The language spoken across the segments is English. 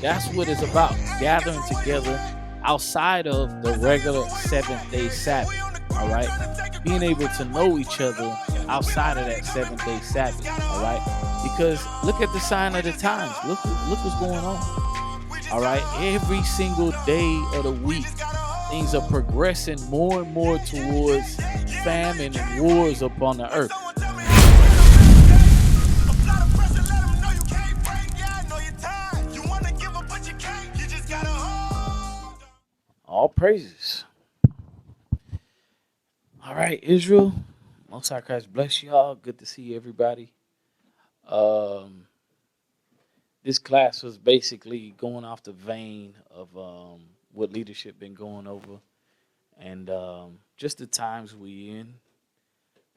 That's what it's about. Gathering together outside of the regular 7-day Sabbath. All right. Being able to know each other outside of that 7-day Sabbath. All right. Because look at the sign of the times. Look what's going on. All right. Every single day of the week, things are progressing more and more towards famine and wars upon the earth. All praises. All right, Israel. Most High Christ bless y'all. Good to see everybody. Um, this class was basically going off the vein of what leadership been going over, and just the times we in.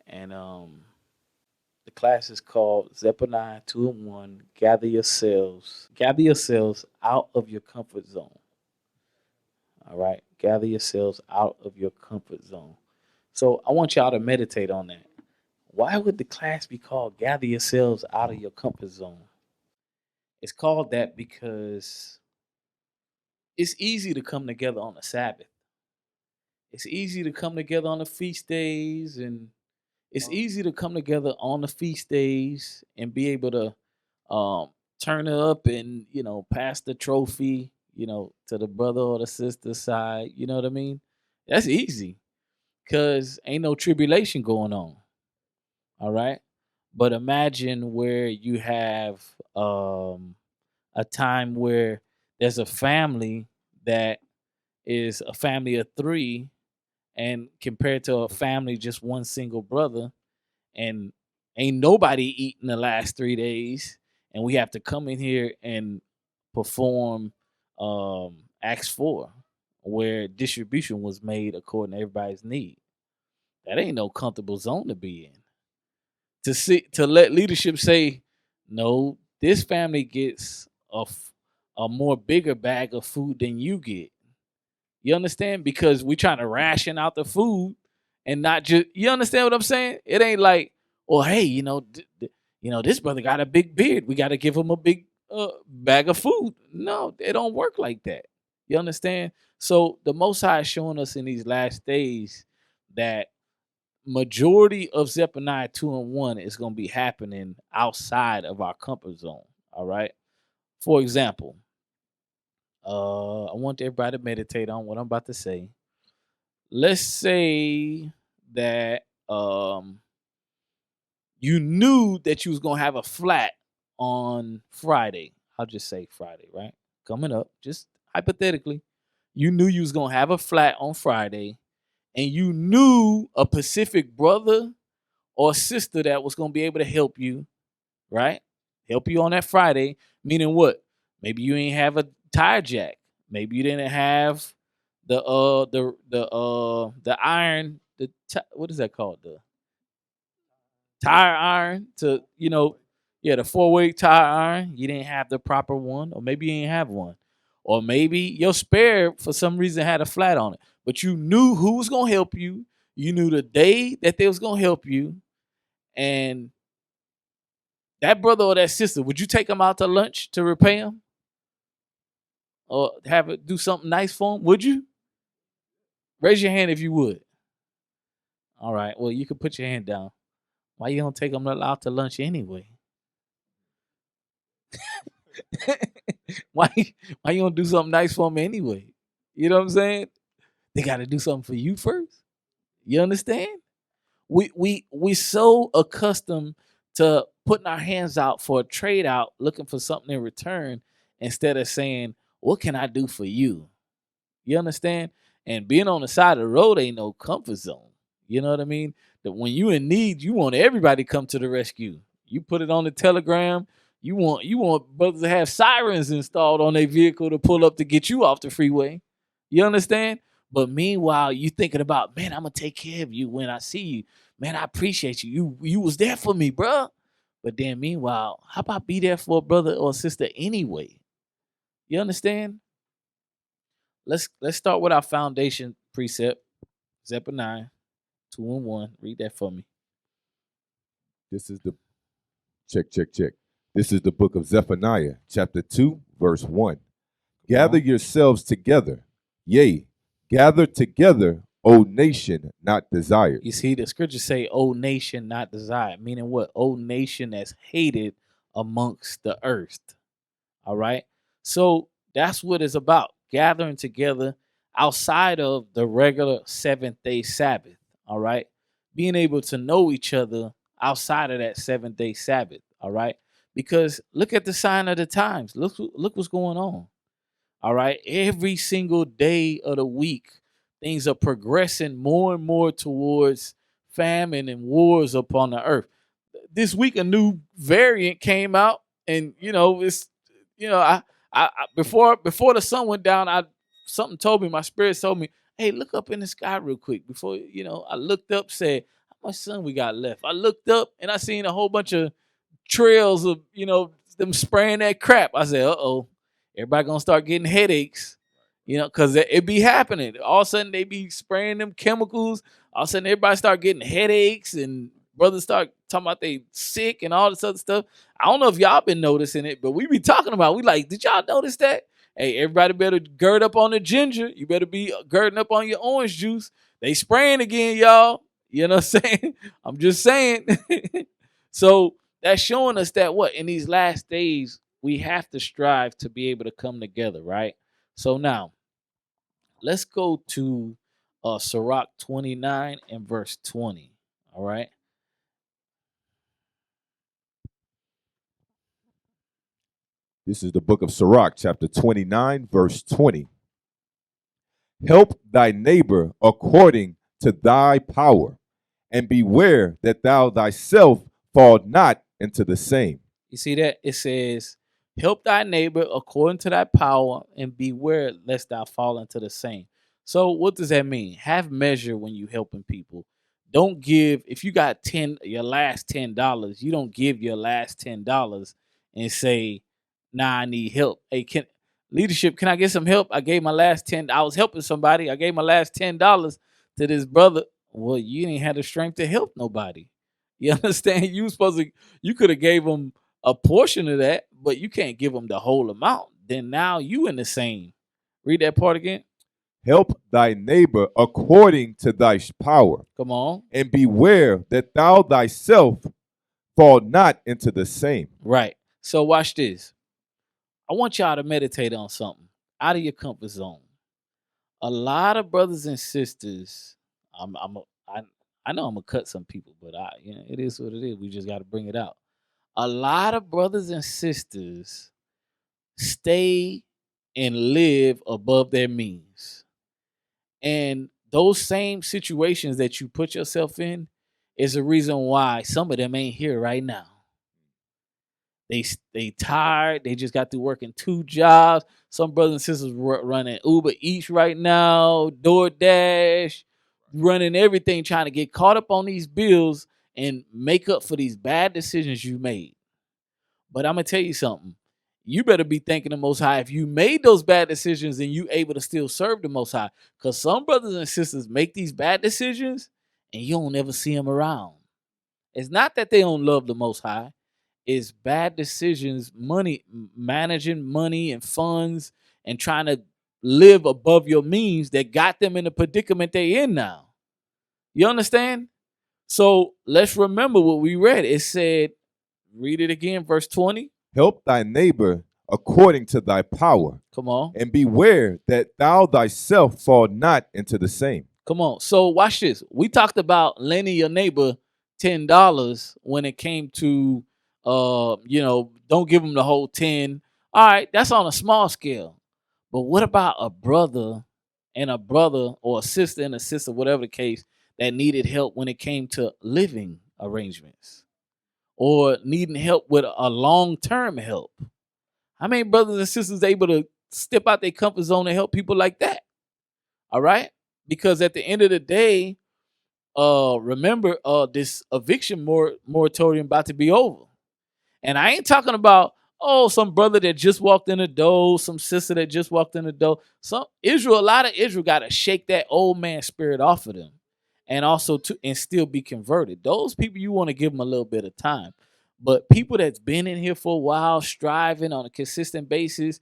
And the class is called Zephaniah 2:1. Gather yourselves out of your comfort zone. All right, gather yourselves out of your comfort zone. So I want y'all to meditate on that. Why would the class be called Gather Yourselves Out of Your Comfort Zone? It's called that because it's easy to come together on the Sabbath. It's easy to come together on the feast days, and it's easy to come together on the feast days and be able to turn up and pass the trophy, to the brother or the sister side. You know what I mean? That's easy because ain't no tribulation going on. All right. But imagine where you have a time where there's a family that is a family of three, and compared to a family just one single brother, and ain't nobody eaten the last 3 days, and we have to come in here and perform Acts 4, where distribution was made according to everybody's need. That ain't no comfortable zone to be in. To let leadership say, no, this family gets a more bigger bag of food than you get. You understand? Because we trying to ration out the food and not just, you understand what I'm saying? It ain't like, well, hey, this brother got a big beard. We got to give him a big bag of food. No, it don't work like that. You understand? So the Most High is showing us in these last days that majority of Zephaniah 2:1 is going to be happening outside of our comfort zone. All right. For example, I want everybody to meditate on what I'm about to say. Let's say that you knew that you was gonna have a flat on Friday. I'll just say Friday, right? Coming up, just hypothetically, you knew you was gonna have a flat on Friday, and you knew a Pacific brother or sister that was gonna be able to help you, right? Help you on that Friday. Meaning what? Maybe you ain't have a tire jack. Maybe you didn't have the iron, what is that called? The tire iron to, the 4-way tire iron. You didn't have the proper one, or maybe you didn't have one. Or maybe your spare for some reason had a flat on it. But you knew who was gonna help you. You knew the day that they was gonna help you. And that brother or that sister, would you take them out to lunch to repay them? Or have it do something nice for them? Would you? Raise your hand if you would. All right. Well, you can put your hand down. Why you don't take them out to lunch anyway? why you don't do something nice for them anyway? You know what I'm saying? They got to do something for you first. You understand? We so accustomed to putting our hands out for a trade out, looking for something in return, instead of saying, what can I do for you? You understand? And being on the side of the road ain't no comfort zone. You know what I mean? That when you in need, you want everybody to come to the rescue. You put it on the telegram. You want brothers to have sirens installed on their vehicle to pull up to get you off the freeway. You understand? But meanwhile, you thinking about, man, I'm gonna take care of you when I see you. Man, I appreciate you. You was there for me, bro. But then meanwhile, how about be there for a brother or sister anyway? You understand? Let's start with our foundation precept, Zephaniah 2:1. Read that for me. This is the check. This is the book of Zephaniah, chapter 2, verse 1. Gather yourselves together. Yea, gather together, O nation not desired. You see, the scriptures say, "O nation not desired," meaning what? O nation that's hated amongst the earth. All right. So that's what it's about. Gathering together outside of the regular seventh-day Sabbath. All right. Being able to know each other outside of that seventh-day Sabbath. All right. Because look at the sign of the times. Look what's going on. All right. Every single day of the week, things are progressing more and more towards famine and wars upon the earth. This week, a new variant came out, and it's I before the sun went down, something told me, my spirit told me, hey, look up in the sky real quick. Before I looked up, said, how much sun we got left? I looked up and I seen a whole bunch of trails of them spraying that crap. I said, uh-oh, everybody gonna start getting headaches, because it be happening. All of a sudden they be spraying them chemicals. All of a sudden everybody start getting headaches, and brothers start talking about they sick and all this other stuff. I don't know if y'all been noticing it, but we be talking about, we like, did y'all notice that? Hey, everybody better gird up on the ginger. You better be girding up on your orange juice. They spraying again, y'all. You know what I'm saying? I'm just saying. So that's showing us that what in these last days we have to strive to be able to come together, right? So now let's go to Sirach 29 and verse 20. All right. This is the book of Sirach, chapter 29, verse 20. Help thy neighbor according to thy power, and beware that thou thyself fall not into the same. You see that? It says, help thy neighbor according to thy power, and beware lest thou fall into the same. So what does that mean? Have measure when you helping people. Don't give, if you got your last $10, you don't give your last $10 and say, nah, I need help. Hey, leadership, can I get some help? I gave my last 10. I was helping somebody. I gave my last $10 to this brother. Well, you didn't have the strength to help nobody. You understand? You could have gave them a portion of that, but you can't give them the whole amount. Then now you in the same. Read that part again. Help thy neighbor according to thy power. Come on. And beware that thou thyself fall not into the same. Right. So watch this. I want y'all to meditate on something out of your comfort zone. A lot of brothers and sisters, I know I'm gonna cut some people, but it is what it is. We just got to bring it out. A lot of brothers and sisters stay and live above their means. And those same situations that you put yourself in is the reason why some of them ain't here right now. They tired. They just got through working 2 jobs. Some brothers and sisters running Uber Eats right now, DoorDash, running everything, trying to get caught up on these bills and make up for these bad decisions you made. But I'm gonna tell you something. You better be thanking the Most High if you made those bad decisions and you able to still serve the Most High. Because some brothers and sisters make these bad decisions and you don't ever see them around. It's not that they don't love the Most High. It's bad decisions, managing money and funds and trying to live above your means that got them in the predicament they in now. You understand? So let's remember what we read. It said, read it again, verse 20. Help thy neighbor according to thy power. Come on. And beware that thou thyself fall not into the same. Come on. So watch this. We talked about lending your neighbor $10 when it came to don't give them the whole 10. All right, that's on a small scale. But what about a brother or a sister and a sister, whatever the case, that needed help when it came to living arrangements or needing help with a long-term help? How many brothers and sisters able to step out their comfort zone and help people like that? All right? Because at the end of the day, remember this eviction moratorium about to be over. And I ain't talking about, some brother that just walked in the door, some sister that just walked in the door. A lot of Israel got to shake that old man spirit off of them and also and still be converted. Those people, you want to give them a little bit of time. But people that's been in here for a while, striving on a consistent basis,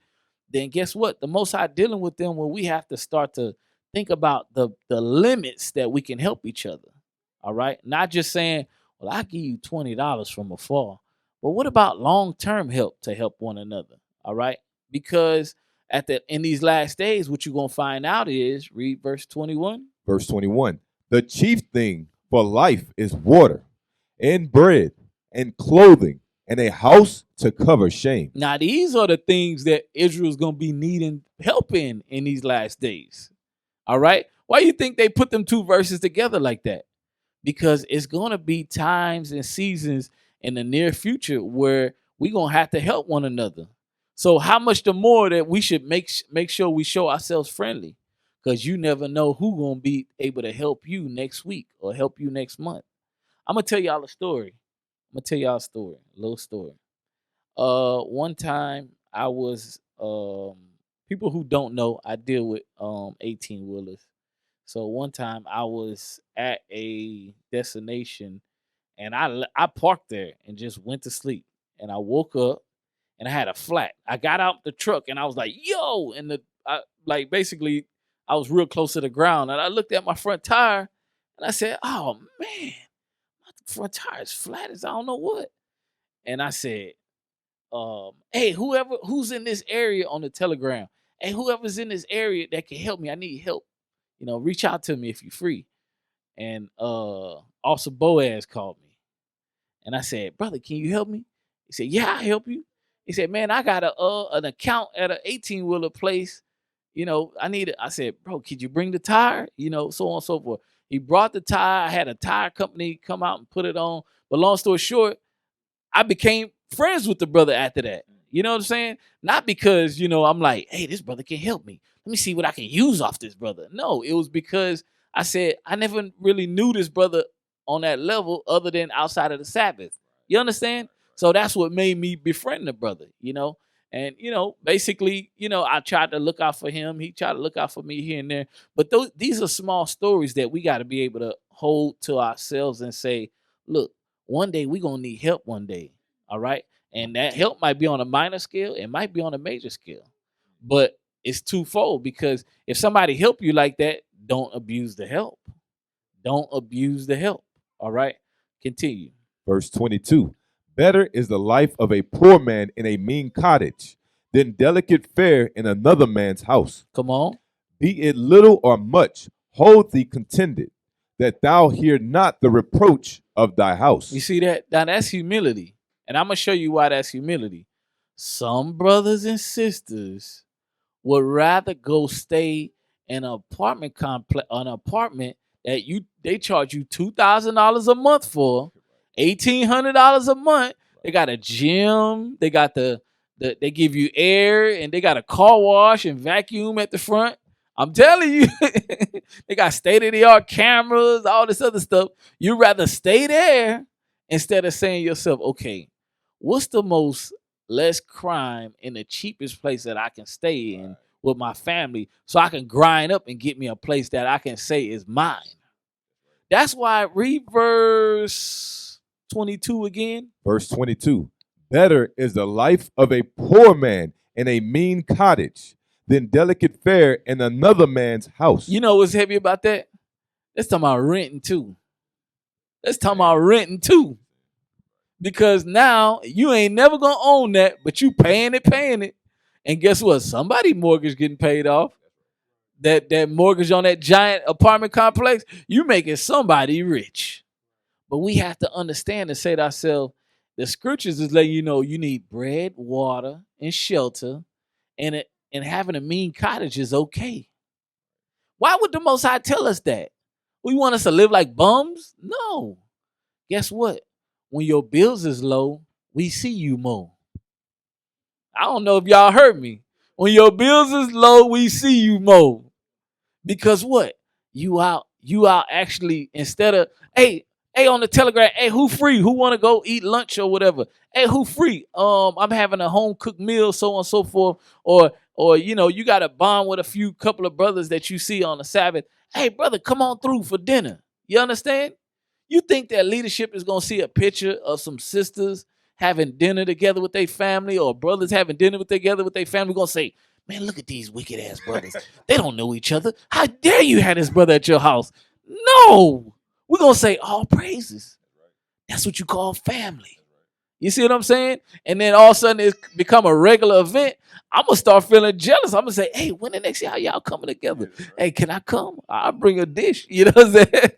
then guess what? The Most High dealing with them when we have to start to think about the limits that we can help each other. All right, not just saying, "Well, I give you $20 from afar," but what about long-term help to help one another? All right, because in these last days, what you're gonna find out is read verse 21. Verse 21. The chief thing for life is water and bread and clothing and a house to cover shame. Now, these are the things that Israel's going to be needing help in these last days. All right? Why do you think they put them two verses together like that? Because it's going to be times and seasons in the near future where we're going to have to help one another. So how much the more that we should make sure we show ourselves friendly, because you never know who's going to be able to help you next week or help you next month. I'm going to tell y'all a story. A little story. One time I was people who don't know, I deal with 18 wheelers. So one time I was at a destination and I parked there and just went to sleep. And I woke up and I had a flat. I got out the truck and I was like, "Yo!" And basically I was real close to the ground and I looked at my front tire and I said, "Oh man, my front tire is flat as I don't know what." And I said, "Hey, who's in this area on the telegram? Hey, whoever's in this area that can help me, I need help. Reach out to me if you're free." And Officer Boaz called me. And I said, "Brother, can you help me?" He said, "Yeah, I'll help you." He said, "Man, I got an account at an 18-wheeler place. I need it." I said, "Bro, could you bring the tire?" So on and so forth. He brought the tire. I had a tire company come out and put it on. But long story short, I became friends with the brother after that. You know what I'm saying? Not because, I'm like, "Hey, this brother can help me. Let me see what I can use off this brother." No, it was because I said I never really knew this brother on that level other than outside of the Sabbath. You understand? So that's what made me befriend the brother. And, basically, I tried to look out for him. He tried to look out for me here and there. But these are small stories that we got to be able to hold to ourselves and say, "Look, one day we're going to need help one day." All right. And that help might be on a minor scale. It might be on a major scale. But it's twofold, because if somebody help you like that, don't abuse the help. Don't abuse the help. All right. Continue. Verse 22. Better is the life of a poor man in a mean cottage than delicate fare in another man's house. Come on. Be it little or much, hold thee contented, that thou hear not the reproach of thy house. You see that? Now that's humility. And I'm going to show you why that's humility. Some brothers and sisters would rather go stay in an apartment complex, that they charge you $2,000 a month for, $1,800 a month. They got a gym, they got they give you air, and they got a car wash and vacuum at the front. I'm telling you, they got state-of-the-art cameras, all this other stuff. You'd rather stay there instead of saying to yourself, "Okay, what's the most less crime in the cheapest place that I can stay in with my family, so I can grind up and get me a place that I can say is mine?" That's why read verse 22 again. Verse 22. Better is the life of a poor man in a mean cottage than delicate fare in another man's house. You know what's heavy about that? Let's talk about renting too. Because now you ain't never gonna own that, but you paying it. And guess what? Somebody mortgage getting paid off. That mortgage on that giant apartment complex, you making somebody rich. But we have to understand and say to ourselves, the scriptures is letting you know you need bread, water, and shelter, and having a mean cottage is okay. Why would the Most High tell us that? We want us to live like bums? No. Guess what? When your bills is low, we see you more. I don't know if y'all heard me. When your bills is low, we see you more. Because what? You out actually, instead of, hey, on the telegram, hey, who free? Who want to go eat lunch or whatever? Hey, who free? I'm having a home cooked meal, so on and so forth. Or you got to bond with a couple of brothers that you see on the Sabbath. Hey, brother, come on through for dinner. You understand? You think that leadership is going to see a picture of some sisters having dinner together with their family, or brothers having dinner together with their family, going to say, Man, look at these wicked ass brothers. They don't know each other. How dare you have this brother at your house? No, we're gonna say all praises. That's what you call family. You see what I'm saying? And then all of a sudden it's become a regular event. I'm gonna start feeling jealous. I'm gonna say, hey, when the next year y'all coming together? Hey, can I come? I'll bring a dish. You know what I'm saying?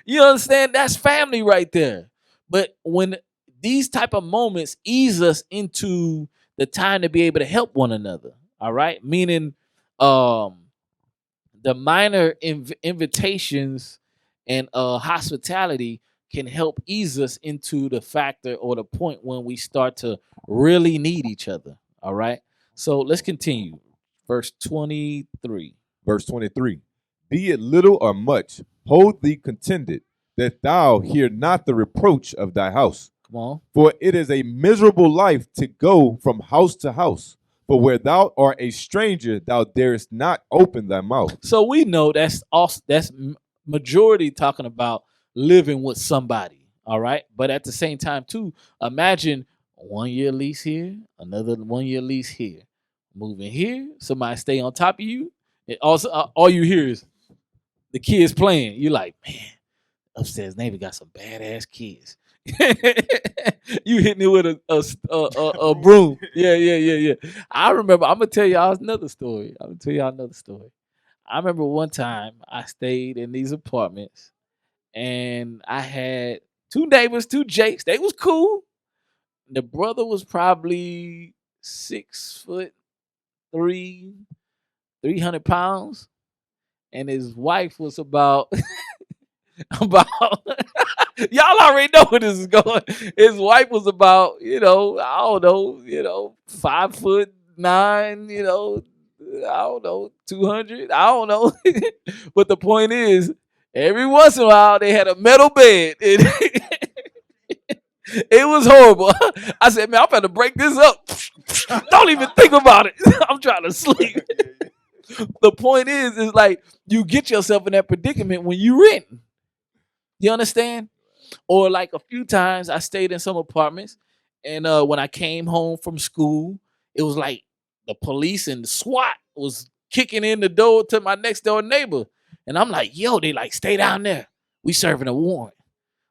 You understand? That's family right there. But when these type of moments ease us into the time to be able to help one another, all right? Meaning the minor invitations and hospitality can help ease us into the factor or the point when we start to really need each other. All right. So let's continue. Verse 23. Verse 23. Be it little or much, hold thee contented, that thou hear not the reproach of thy house. Come on. For it is a miserable life to go from house to house. For where thou art a stranger, thou darest not open thy mouth. So we know that's also that's majority talking about living with somebody. All right. But at the same time, too, imagine 1 year lease here, another 1 year lease here. Moving here, somebody stay on top of you. And also, all you hear is the kids playing. You're like, man, upstairs neighbor got some badass kids. You hitting it with a broom. Yeah. I remember. I'm gonna tell y'all another story. I remember one time I stayed in these apartments, and I had two neighbors, two Jakes. They was cool. The brother was probably 6'3", 300 pounds, and his wife was about about y'all already know where this is going. His wife was about, I don't know, 5'9", I don't know, 200, I don't know. But the point is, every once in a while they had a metal bed. It was horrible. I said, man, I'm about to break this up. Don't even think about it. I'm trying to sleep. The point is like you get yourself in that predicament when you rent. You understand? Or like a few times I stayed in some apartments, and when I came home from school, it was like the police and the SWAT was kicking in the door to my next door neighbor. And I'm like, yo, they like, stay down there. We serving a warrant.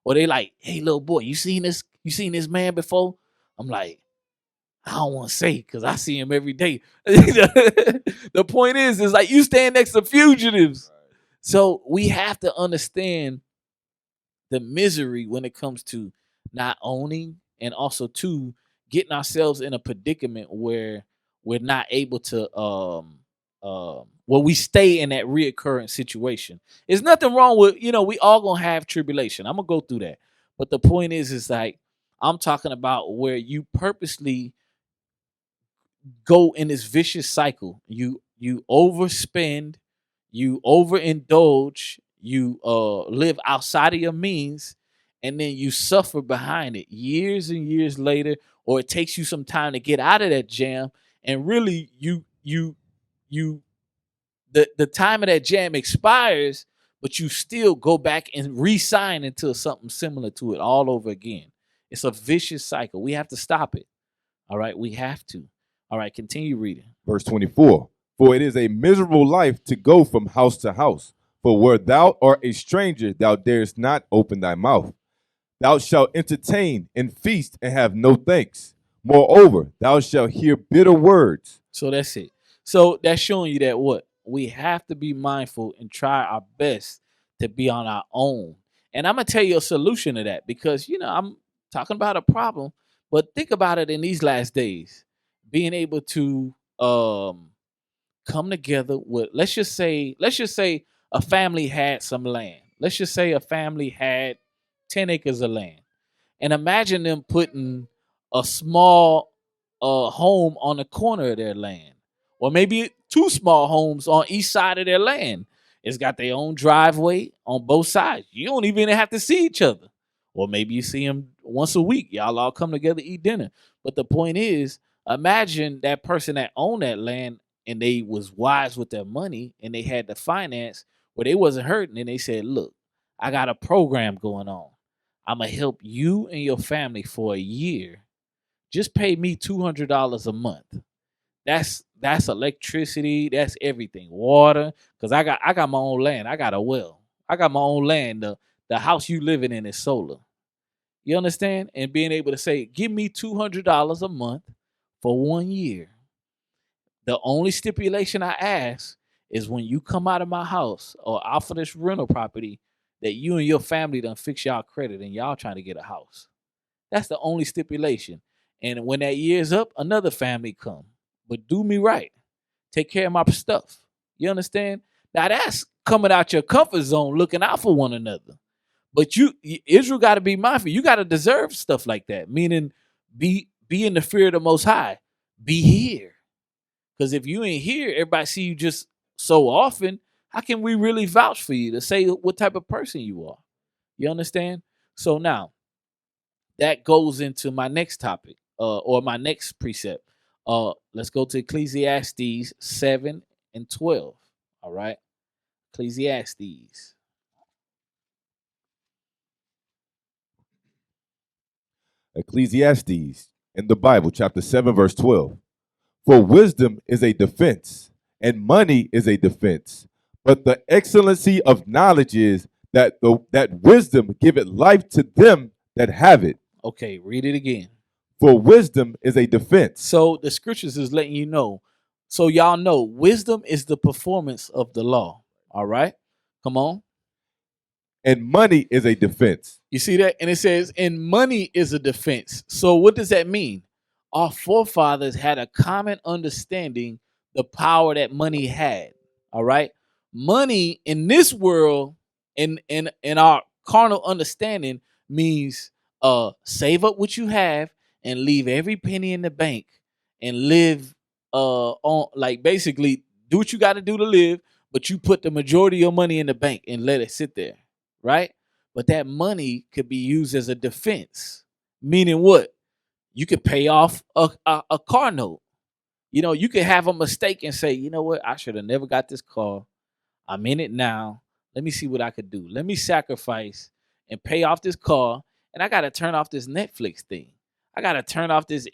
Or they like, hey, little boy, you seen this? You seen this man before? I'm like, I don't want to say because I see him every day. The point is like you stand next to fugitives. So we have to understand the misery when it comes to not owning and also to getting ourselves in a predicament where we're not able to where we stay in that reoccurring situation. There's nothing wrong with, we all gonna have tribulation. I'm gonna go through that. But the point is like I'm talking about where you purposely go in this vicious cycle. You overspend, you overindulge, you live outside of your means, and then you suffer behind it years and years later, or it takes you some time to get out of that jam. And really, the time of that jam expires, but you still go back and re-sign into something similar to it all over again. It's a vicious cycle. We have to stop it. All right, we have to. All right, continue reading. Verse 24. For it is a miserable life to go from house to house. For where thou art a stranger, thou darest not open thy mouth. Thou shalt entertain and feast and have no thanks. Moreover, thou shalt hear bitter words. So that's it. So that's showing you that what? We have to be mindful and try our best to be on our own. And I'm going to tell you a solution to that because, I'm talking about a problem, but think about it in these last days. Being able to come together with, let's just say a family had some land. Let's just say a family had 10 acres of land. And imagine them putting a small home on the corner of their land. Or maybe two small homes on each side of their land. It's got their own driveway on both sides. You don't even have to see each other. Or maybe you see them once a week. Y'all all come together, eat dinner. But the point is, imagine that person that owned that land and they was wise with their money and they had the finance where they wasn't hurting. And they said, look, I got a program going on. I'm going to help you and your family for a year. Just pay me $200 a month. That's electricity. That's everything. Water. Because I got my own land. I got a well. I got my own land. The house you living in is solar. You understand? And being able to say, give me $200 a month for 1 year. The only stipulation I ask is when you come out of my house or off of this rental property, that you and your family done fix y'all credit and y'all trying to get a house. That's the only stipulation. And when that year's up, another family come. But do me right. Take care of my stuff. You understand? Now that's coming out your comfort zone, looking out for one another. But Israel got to be mindful. You got to deserve stuff like that. Meaning, be in the fear of the Most High. Be here. Because if you ain't here, everybody see you just so often. How can we really vouch for you to say what type of person you are? You understand? So now, that goes into my next topic, or my next precept. Let's go to Ecclesiastes 7 and 12. All right. Ecclesiastes. Ecclesiastes in the Bible, chapter 7, verse 12. For wisdom is a defense, and money is a defense. But the excellency of knowledge is that that wisdom giveth life to them that have it. Okay, read it again. For wisdom is a defense. So the scriptures is letting you know. So y'all know wisdom is the performance of the law. All right. Come on. And money is a defense. You see that? And it says, and money is a defense. So what does that mean? Our forefathers had a common understanding the power that money had. All right. Money in this world, in our carnal understanding, means save up what you have and leave every penny in the bank and live on, like, basically do what you got to do to live, but you put the majority of your money in the bank and let it sit there. Right? But that money could be used as a defense. Meaning what? You could pay off a car note. You know, you could have a mistake and say, you know what? I should have never got this car. I'm in it now. Let me see what I could do. Let me sacrifice and pay off this car. And I got to turn off this Netflix thing. I got to turn off this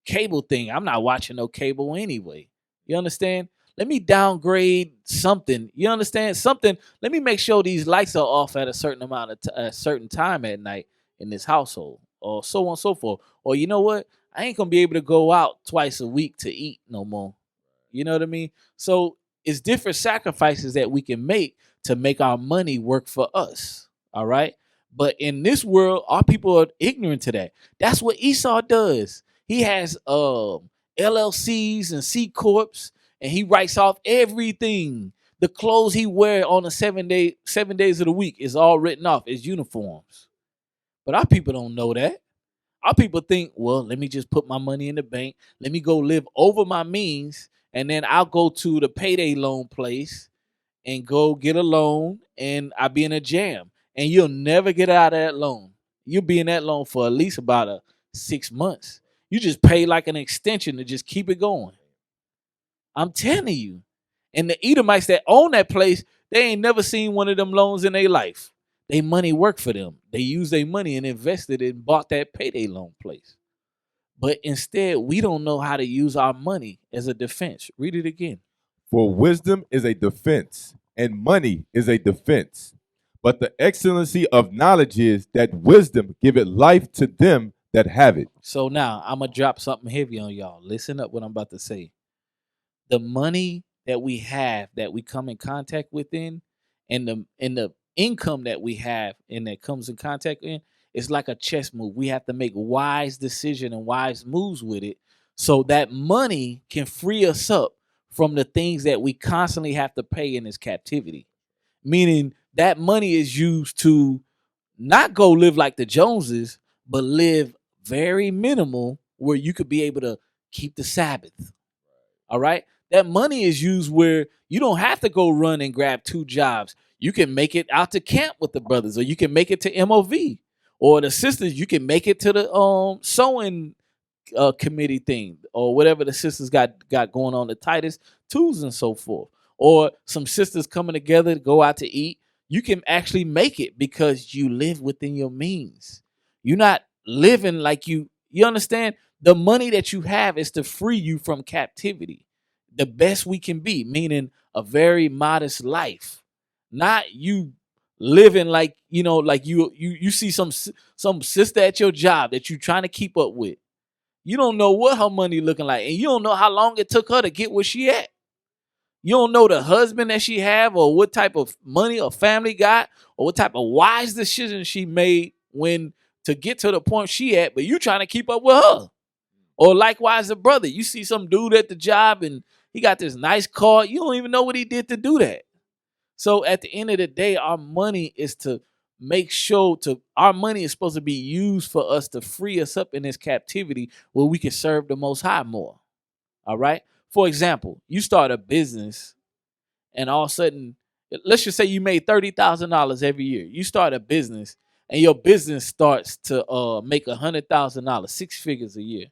cable thing. I'm not watching no cable anyway. You understand? Let me downgrade something. You understand? Something. Let me make sure these lights are off at a certain amount of a certain time at night in this household, or so on and so forth. Or you know what? I ain't gonna be able to go out twice a week to eat no more. You know what I mean? So it's different sacrifices that we can make to make our money work for us. All right. But in this world, our people are ignorant to that. That's what Esau does. He has LLCs and C corps, and he writes off everything. The clothes he wear on the 7 days of the week is all written off as uniforms. But our people don't know that. Our people think, well, let me just put my money in the bank. Let me go live over my means, and then I'll go to the payday loan place and go get a loan, and I'll be in a jam. And you'll never get out of that loan. You'll be in that loan for at least about 6 months. You just pay like an extension to just keep it going. I'm telling you. And the Edomites that own that place, they ain't never seen one of them loans in their life. They money worked for them. They used their money and invested and bought that payday loan place. But instead, we don't know how to use our money as a defense. Read it again. For wisdom is a defense, and money is a defense. But the excellency of knowledge is that wisdom giveth life to them that have it. So now I'm going to drop something heavy on y'all. Listen up what I'm about to say. The money that we have, that we come in contact with and the income that we have and that comes in contact in, it's like a chess move. We have to make wise decision and wise moves with it, so that money can free us up from the things that we constantly have to pay in this captivity. Meaning that money is used to not go live like the Joneses, but live very minimal, where you could be able to keep the Sabbath. All right. That money is used where you don't have to go run and grab 2 jobs. You can make it out to camp with the brothers, or you can make it to MOV, or the sisters. You can make it to the sewing committee thing, or whatever the sisters got going on, the Titus 2s and so forth, or some sisters coming together to go out to eat. You can actually make it because you live within your means. You're not living like you understand? The money that you have is to free you from captivity. The best we can be, meaning a very modest life. Not you living like, like you see some sister at your job that you trying to keep up with. You don't know what her money looking like, and you don't know how long it took her to get where she at. You don't know the husband that she have, or what type of money or family got, or what type of wise decision she made when to get to the point she at, but you trying to keep up with her. Or likewise, a brother. You see some dude at the job and he got this nice car. You don't even know what he did to do that. So at the end of the day, our money is to make sure our money is supposed to be used for us to free us up in this captivity where we can serve the Most High more. All right. For example, you start a business and all of a sudden, let's just say you made $30,000 every year. You start a business and your business starts to make $100,000, 6 figures a year.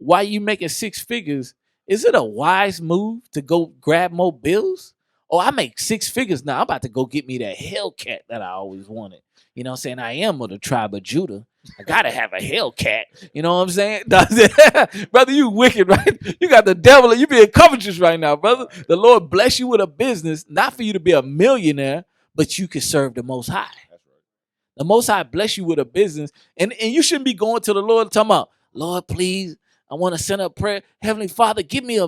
Why you making 6 figures? Is it a wise move to go grab more bills? Oh, I make 6 figures now. I'm about to go get me that Hellcat that I always wanted. You know what I'm saying? I am of the tribe of Judah. I gotta have a Hellcat. You know what I'm saying? Brother, you wicked, right? You got the devil. You being covetous right now, brother. The Lord bless you with a business, not for you to be a millionaire, but you can serve the Most High. The Most High bless you with a business, and you shouldn't be going to the Lord and talking about, Lord, please, I want to send up prayer. Heavenly Father, give me a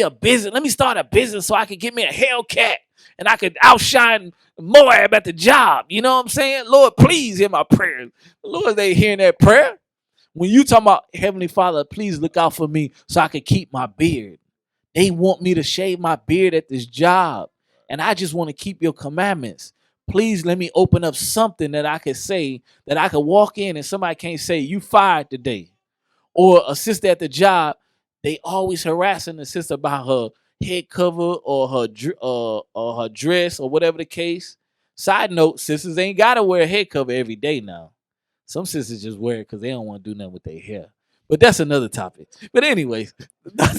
business. Let me start a business so I can get me a Hellcat and I could outshine Moab at the job. You know what I'm saying? Lord, please hear my prayers. The Lord ain't hearing that prayer. When you talking about, Heavenly Father, please look out for me so I can keep my beard. They want me to shave my beard at this job, and I just want to keep your commandments. Please let me open up something that I could say, that I could walk in and somebody can't say, you fired today. Or a sister at the job, they always harassing the sister about her head cover or her dress or whatever the case. Side note, sisters ain't gotta wear a head cover every day now. Some sisters just wear it because they don't want to do nothing with their hair. But that's another topic. But anyways, but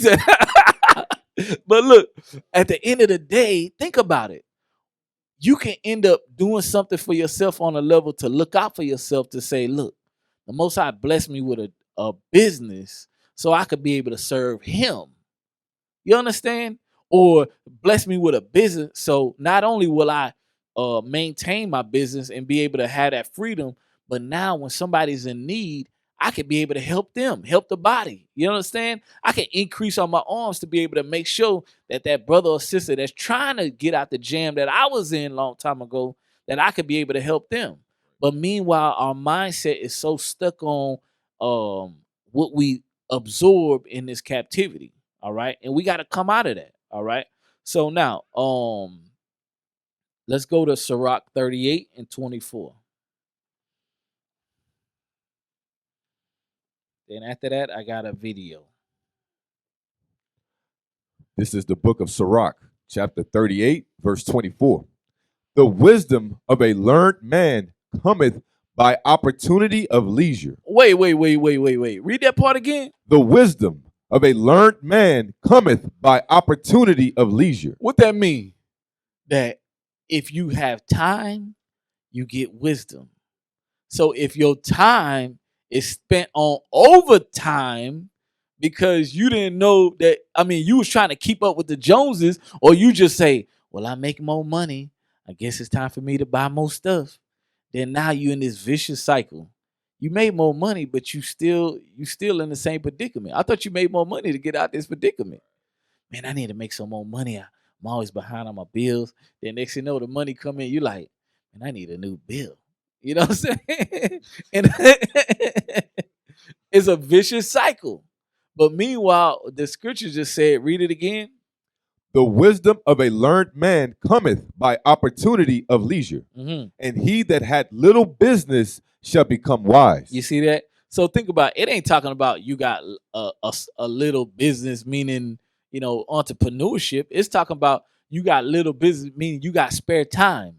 look, at the end of the day, think about it. You can end up doing something for yourself on a level to look out for yourself, to say, look, the Most High blessed me with a business so I could be able to serve him. You understand? Or bless me with a business so not only will I maintain my business and be able to have that freedom, but now when somebody's in need, I could be able to help them, help the body. You understand? I can increase on my arms to be able to make sure that that brother or sister that's trying to get out the jam that I was in a long time ago, that I could be able to help them. But meanwhile, our mindset is so stuck on what we absorb in this captivity. All right. And we got to come out of that. All right. So now, let's go to Sirach 38 and 24. Then after that, I got a video. This is the book of Sirach, chapter 38, verse 24. The wisdom of a learned man cometh by opportunity of leisure. Wait. Read that part again. The wisdom of a learned man cometh by opportunity of leisure. What that mean? That if you have time, you get wisdom. So if your time is spent on overtime because you didn't know that, you was trying to keep up with the Joneses, or you just say, well, I make more money, I guess it's time for me to buy more stuff. Then now you in this vicious cycle. You made more money, but you still in the same predicament. I thought you made more money to get out this predicament. Man, I need to make some more money. I'm always behind on my bills. Then next thing you know, the money come in, you like, man, I need a new bill. You know what I'm saying? And it's a vicious cycle. But meanwhile, the scripture just said, read it again. The wisdom of a learned man cometh by opportunity of leisure, and he that had little business shall become wise. You see that? So think about it. It ain't talking about you got a little business, meaning, entrepreneurship. It's talking about you got little business, meaning you got spare time.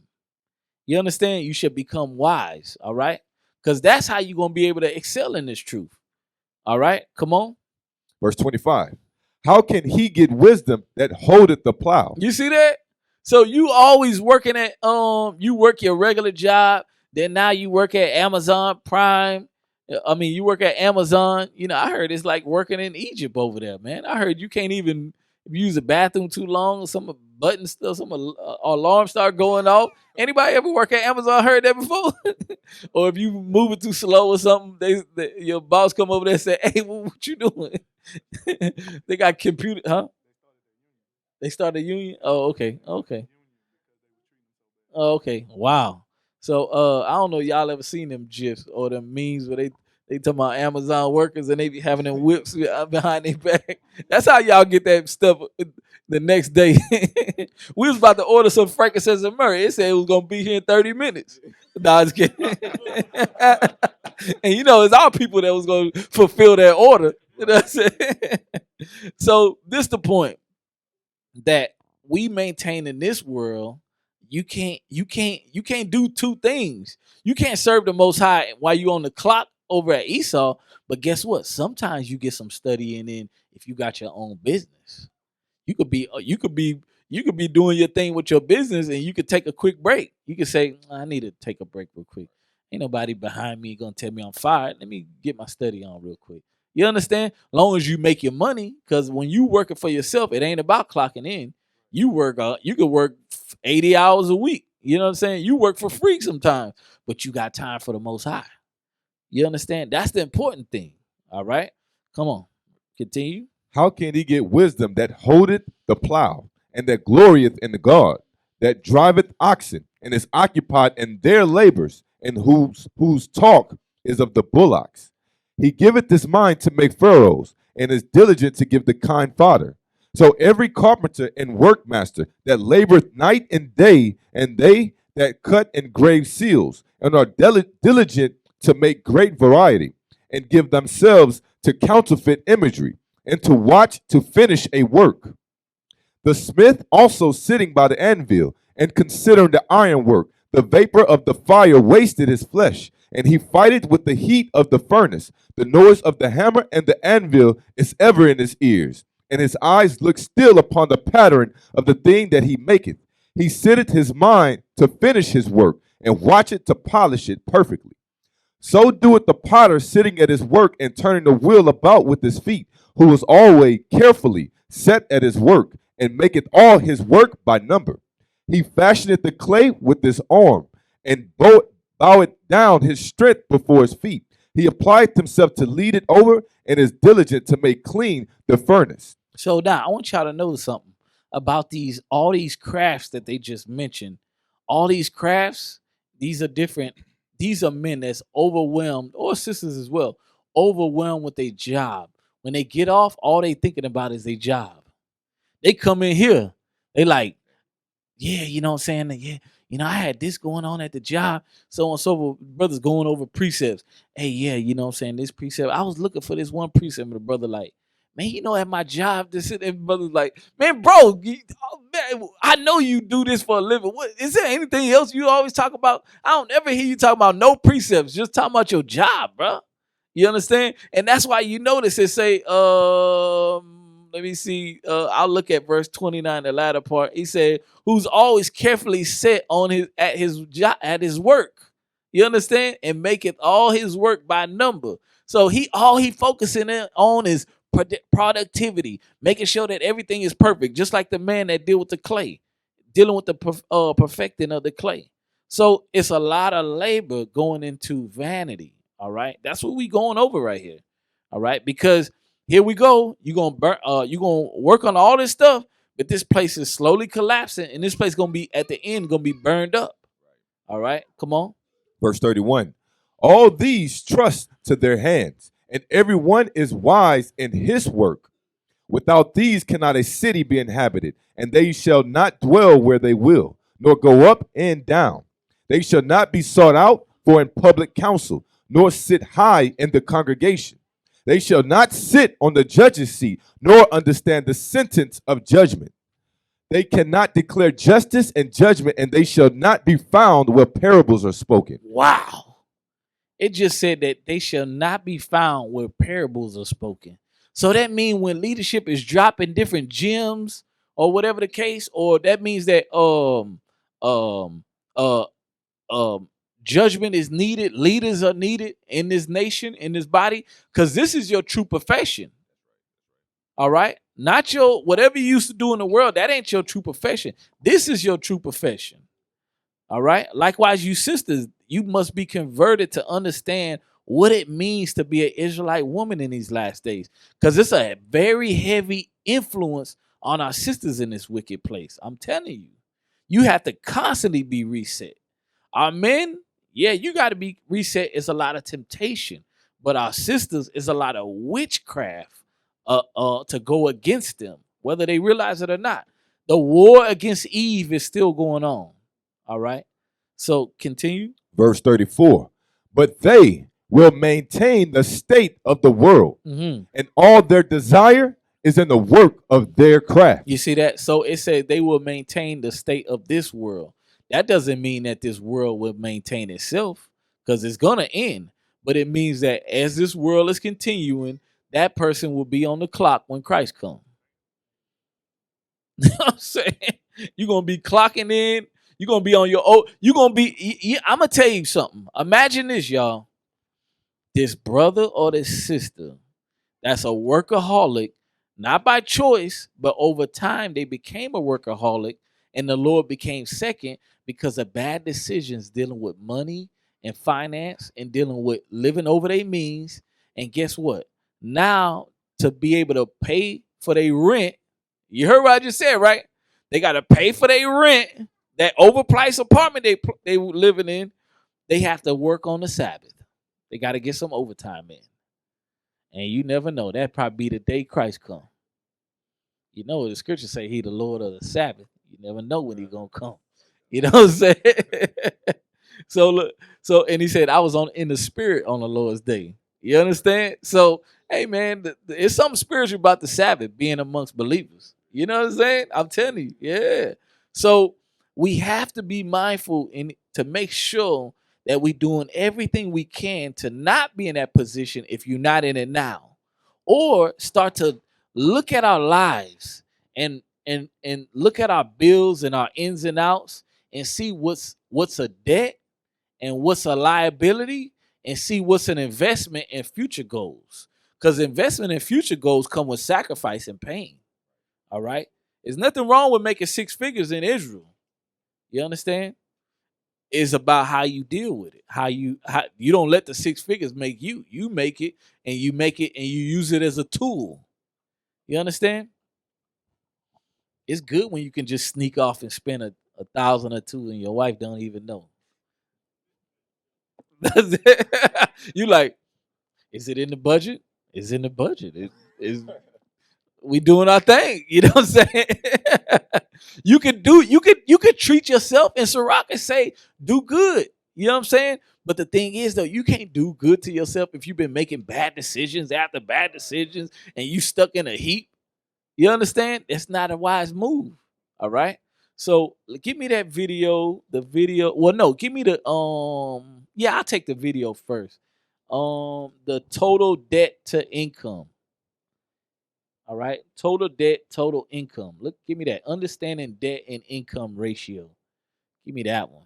You understand? You should become wise, all right? Because that's how you're going to be able to excel in this truth. All right? Come on. Verse 25. How can he get wisdom that holdeth the plow? You see that? So you always working at, you work your regular job, then now you work at Amazon Prime, I mean, you work at Amazon. You know, I heard it's like working in Egypt over there, man. I heard you can't even if you use a bathroom too long, some button stuff, some alarm start going off. Anybody ever work at Amazon heard that before? Or if you move it too slow or something, your boss come over there and say, "Hey, what you doing?" They got computer, huh? They started a union. Oh, okay, okay. Oh, okay. Wow. So I don't know y'all ever seen them gifs or them memes where they talking about Amazon workers and they be having them whips behind their back. That's how y'all get that stuff the next day. We was about to order some frankincense and myrrh. It said it was gonna be here in 30 minutes. Nah, I was kidding. And you know, it's our people that was gonna fulfill that order. You know what I'm saying? So this the point that we maintain in this world. You can't do two things. You can't serve the Most High while you on the clock over at Esau. But guess what? Sometimes you get some studying in if you got your own business. You could be doing your thing with your business, and you could take a quick break. You could say, I need to take a break real quick. Ain't nobody behind me gonna tell me I'm fired. Let me get my study on real quick. You understand? Long as you make your money, because when you working for yourself, it ain't about clocking in. You could work 80 hours a week. You know what I'm saying? You work for free sometimes, but you got time for the Most High. You understand? That's the important thing. All right? Come on. Continue. How can he get wisdom that holdeth the plow, and that glorieth in the God, that driveth oxen, and is occupied in their labors, and whose talk is of the bullocks? He giveth his mind to make furrows, and is diligent to give the kind fodder. So every carpenter and workmaster that laboreth night and day, and they that cut and grave seals, and are diligent to make great variety, and give themselves to counterfeit imagery, and to watch to finish a work. The smith also sitting by the anvil, and considering the ironwork, the vapor of the fire wasted his flesh, and he fighteth with the heat of the furnace. The noise of the hammer and the anvil is ever in his ears, and his eyes look still upon the pattern of the thing that he maketh. He sitteth his mind to finish his work, and watcheth to polish it perfectly. So doeth the potter sitting at his work and turning the wheel about with his feet, who is always carefully set at his work, and maketh all his work by number. He fashioneth the clay with his arm, and boweth down his strength before his feet. He applieth himself to lead it over, and is diligent to make clean the furnace. So now I want y'all to know something about all these crafts that they just mentioned. All these crafts, these are different. These are men that's overwhelmed, or sisters as well, overwhelmed with their job. When they get off, all they thinking about is their job. They come in here, they like, yeah, you know what I'm saying? Yeah, I had this going on at the job. So on so forth. Brothers going over precepts. Hey, yeah, you know what I'm saying? This precept. I was looking for this one precept, and the brother like, man, at my job, this and brother's like, man, bro, man, I know you do this for a living. What is there anything else you always talk about? I don't ever hear you talk about no precepts, just talking about your job, bro. You understand? And that's why you notice it say, let me see. I'll look at verse 29, the latter part. He said, who's always carefully set on his job at his work. You understand? And maketh all his work by number. So all he focusing on is productivity, making sure that everything is perfect, just like the man that deal with the clay, dealing with the perfecting of the clay. So it's a lot of labor going into vanity. All right, that's what we going over right here. All right, because here we go. You're gonna work on all this stuff, but this place is slowly collapsing, and this place gonna be at the end gonna be burned up. All right, come on. Verse 31. All these trust to their hands, and every one is wise in his work. Without these cannot a city be inhabited, and they shall not dwell where they will, nor go up and down. They shall not be sought out for in public council, nor sit high in the congregation. They shall not sit on the judge's seat, nor understand the sentence of judgment. They cannot declare justice and judgment, and they shall not be found where parables are spoken. Wow. It just said that they shall not be found where parables are spoken. So that means when leadership is dropping different gems or whatever the case, or that means that Judgment is needed. Leaders are needed in this nation, in this body, because this is your true profession. All right? Not your, whatever you used to do in the world, that ain't your true profession. This is your true profession. All right? Likewise, you sisters, you must be converted to understand what it means to be an Israelite woman in these last days, because it's a very heavy influence on our sisters in this wicked place. I'm telling you, you have to constantly be reset. Our men, yeah, you got to be reset. It's a lot of temptation, but our sisters is a lot of witchcraft to go against them, whether they realize it or not. The war against Eve is still going on. All right. So continue. Verse 34. But they will maintain the state of the world, and all their desire is in the work of their craft. You see that? So it said they will maintain the state of this world. That doesn't mean that this world will maintain itself, because it's going to end. But it means that as this world is continuing, that person will be on the clock when Christ comes. You know what I'm saying? You're going to be clocking in. You're going to be on your own. You're going to be, I'm going to tell you something. Imagine this, y'all. This brother or this sister that's a workaholic, not by choice, but over time they became a workaholic, and the Lord became second because of bad decisions dealing with money and finance and dealing with living over their means. And guess what? Now, to be able to pay for their rent, you heard what I just said, right? They got to pay for their rent, that overpriced apartment they were living in. They have to work on the Sabbath. They got to get some overtime in. And you never know. That probably be the day Christ come. You know, the scriptures say he the Lord of the Sabbath. You never know when he's going to come. You know what I'm saying? So look, and he said, I was in the spirit on the Lord's day. You understand? So, hey, man, it's something spiritual about the Sabbath being amongst believers. You know what I'm saying? I'm telling you. Yeah. So we have to be mindful to make sure that we're doing everything we can to not be in that position if you're not in it now. Or start to look at our lives and look at our bills and our ins and outs and see what's a debt and what's a liability, and see what's an investment in future goals. Because investment in future goals come with sacrifice and pain. All right? There's nothing wrong with making 6 figures in Israel. You understand? It's about how you deal with it. How you don't let the 6 figures make you. You make it and you use it as a tool. You understand? It's good when you can just sneak off and spend a 1,000 or 2 and your wife don't even know. You like, is it in the budget? It's in the budget. We doing our thing. You know what I'm saying? You could treat yourself in Sirach and say, do good. You know what I'm saying? But the thing is, though, you can't do good to yourself if you've been making bad decisions after bad decisions and you stuck in a heap. You understand? It's not a wise move. All right. So give me that video. Well, no, give me the I'll take the video first. The total debt to income. All right. Total debt, total income. Look, give me that. Understanding debt and income ratio. Give me that one.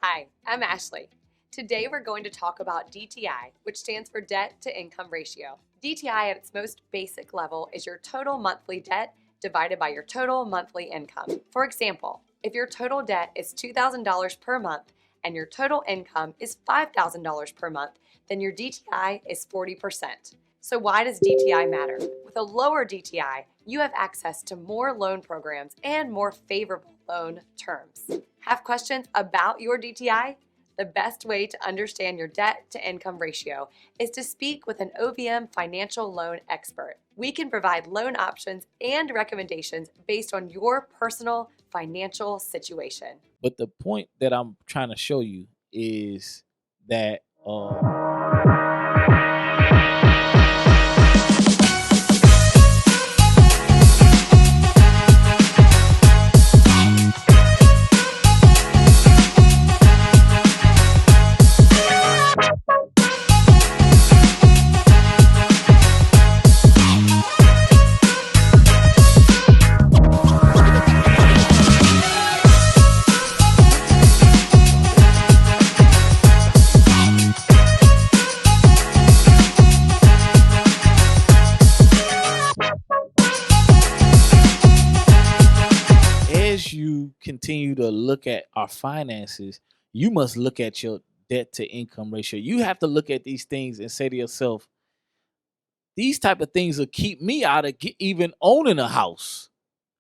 Hi, I'm Ashley. Today we're going to talk about DTI, which stands for debt to income ratio. DTI at its most basic level is your total monthly debt divided by your total monthly income. For example, if your total debt is $2,000 per month and your total income is $5,000 per month, then your DTI is 40%. So why does DTI matter? With a lower DTI, you have access to more loan programs and more favorable loan terms. Have questions about your DTI? The best way to understand your debt to income ratio is to speak with an OVM financial loan expert. We can provide loan options and recommendations based on your personal financial situation. But the point that I'm trying to show you is that continue to look at our finances, you must look at your debt to income ratio. You have to look at these things and say to yourself, these type of things will keep me out of even owning a house.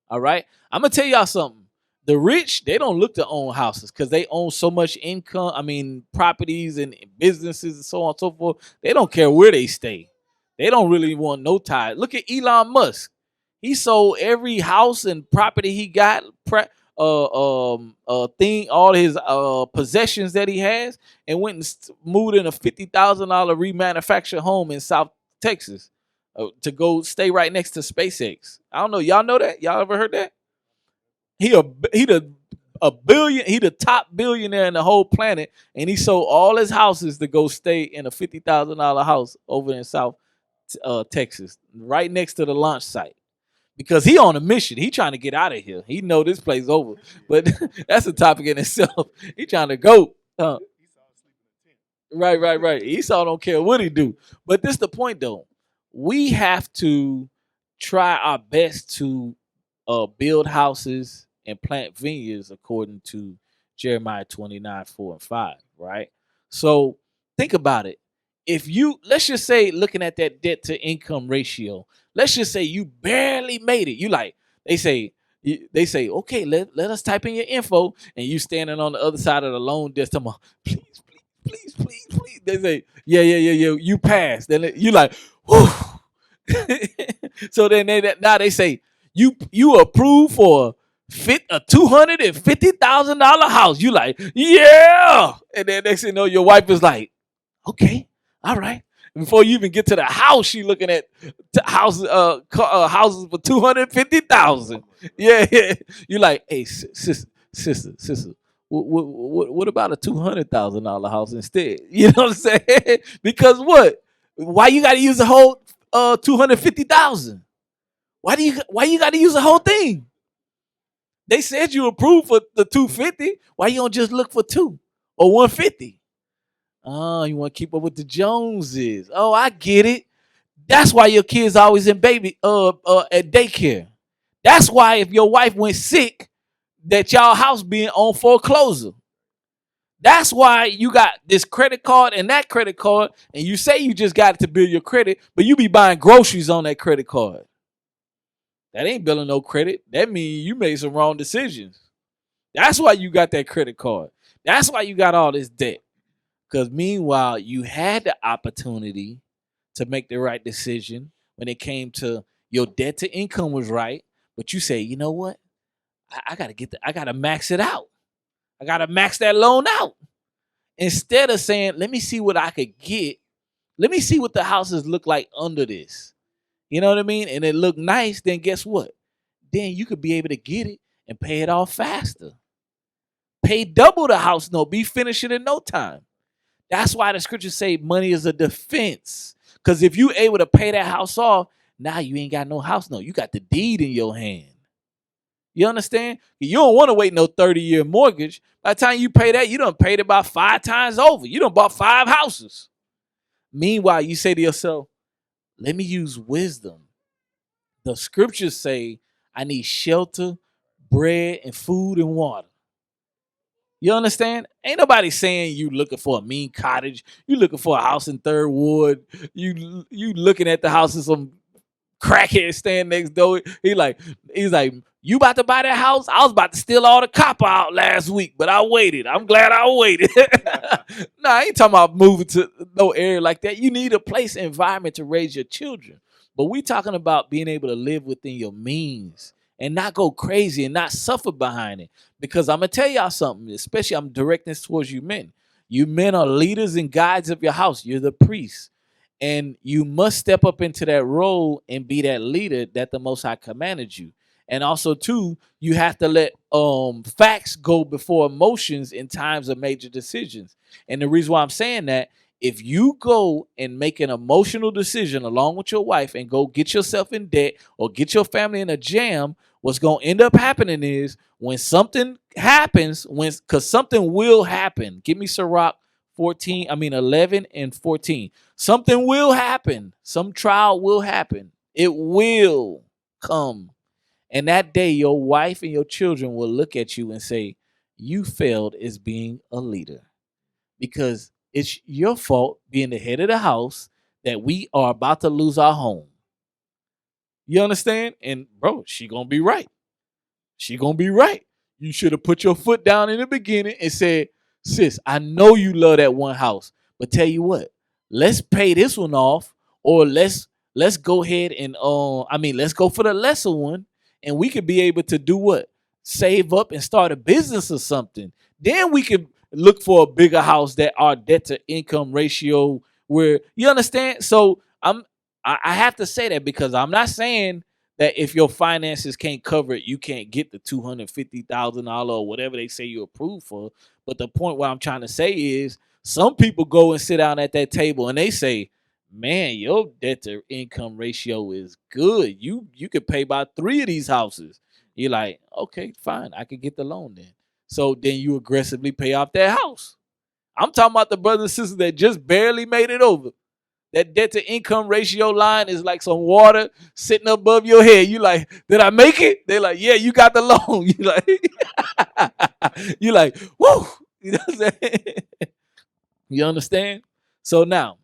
All right. I'm going to tell y'all something. The rich, they don't look to own houses because they own so much income. I mean, properties and businesses and so on and so forth. They don't care where they stay. They don't really want no tie. Look at Elon Musk. He sold every house and property he got, all his possessions that he has, and went and moved in a $50,000 remanufactured home in South Texas to go stay right next to SpaceX. I don't know. Y'all know that? Y'all ever heard that? He the top billionaire in the whole planet, and he sold all his houses to go stay in a $50,000 house over in South Texas, right next to the launch site, because he on a mission. He trying to get out of here. He know this place over, but that's a topic in itself. He trying to go. Right. Esau don't care what he do, but this the point though. We have to try our best to build houses and plant vineyards according to Jeremiah 29:4-5, right? So think about it. If you, let's just say, looking at that debt to income ratio, let's just say you barely made it. You like, they say, okay, let us type in your info, and you standing on the other side of the loan desk, talking about, please. They say, yeah, you passed. Then you like, whew. So then now they say, you approved for a $250,000 house. You like, yeah. And then next thing you know, your wife is like, okay, all right. Before you even get to the house, she looking at houses for $250,000. Yeah. You like, hey, sister. What about a $200,000 house instead? You know what I'm saying? Because what? Why you got to use the whole $250,000? Why you got to use the whole thing? They said you approved for the $250. Why you don't just look for $2 or $150? Oh, you want to keep up with the Joneses. Oh, I get it. That's why your kids always in at daycare. That's why if your wife went sick, that y'all house being on foreclosure. That's why you got this credit card and that credit card, and you say you just got it to build your credit, but you be buying groceries on that credit card. That ain't building no credit. That means you made some wrong decisions. That's why you got that credit card. That's why you got all this debt. Because meanwhile, you had the opportunity to make the right decision when it came to your debt to income was right, but you say, you know what? I gotta max it out. I gotta max that loan out. Instead of saying, let me see what I could get. Let me see what the houses look like under this. You know what I mean? And it look nice, then guess what? Then you could be able to get it and pay it off faster. Pay double the house note. Be finished it in no time. That's why the scriptures say money is a defense. Because if you able to pay that house off, now you ain't got no house note. You got the deed in your hand. You understand? You don't want to wait no 30-year mortgage. By the time you pay that, you done paid it about 5 times over. You done bought 5 houses. Meanwhile, you say to yourself, let me use wisdom. The scriptures say I need shelter, bread, and food and water. You understand? Ain't nobody saying you looking for a mean cottage. You looking for a house in Third Ward. You looking at the house in some crackhead stand next door. He's like, you about to buy that house? I was about to steal all the copper out last week, but I waited. I'm glad I waited. No, I ain't talking about moving to no area like that. You need a place, environment to raise your children. But we talking about being able to live within your means and not go crazy and not suffer behind it. Because I'm going to tell y'all something, especially I'm directing this towards you men. You men are leaders and guides of your house. You're the priests. And you must step up into that role and be that leader that the Most High commanded you. And also, too, you have to let facts go before emotions in times of major decisions. And the reason why I'm saying that, if you go and make an emotional decision along with your wife and go get yourself in debt or get your family in a jam, what's going to end up happening is when something happens, because something will happen. Give me Sirach 11 and 14. Something will happen. Some trial will happen. It will come. And that day, your wife and your children will look at you and say, you failed as being a leader because it's your fault being the head of the house that we are about to lose our home. You understand? And bro, she gonna be right. She gonna be right. You should have put your foot down in the beginning and said, sis, I know you love that one house, but tell you what, let's pay this one off, or let's go ahead and let's go for the lesser one, and we could be able to do what? Save up and start a business or something. Then we could look for a bigger house that our debt to income ratio where you understand. So I have to say that because I'm not saying that if your finances can't cover it, you can't get the $250,000 or whatever they say you approved for. But the point what I'm trying to say is some people go and sit down at that table and they say, man, your debt to income ratio is good. You could pay about 3 of these houses. You're like, okay, fine, I could get the loan then. So then you aggressively pay off that house. I'm talking about the brothers and sisters that just barely made it over. That debt to income ratio line is like some water sitting above your head. You like, did I make it? They're like, yeah, you got the loan. You like, whoo. You know what I'm saying? You understand? So now,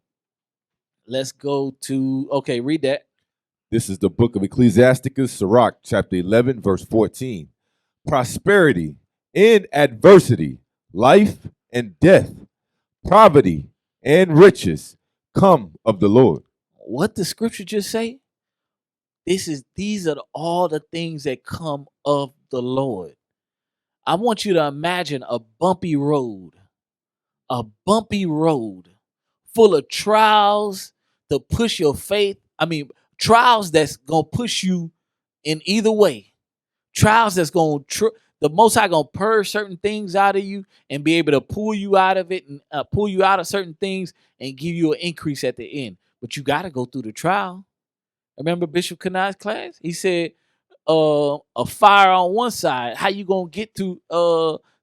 let's go to, okay, read that. This is the book of Ecclesiasticus, Sirach, chapter 11, verse 14. Prosperity in adversity, life and death, poverty and riches come of the Lord. What the scripture just say? These are all the things that come of the Lord. I want you to imagine a bumpy road full of trials to push your faith. Trials that's going to push you in either way. Trials that's going to, the Most High going to purge certain things out of you and be able to pull you out of it and pull you out of certain things and give you an increase at the end. But you got to go through the trial. Remember Bishop Kanai's class? He said, a fire on one side. How you gonna get to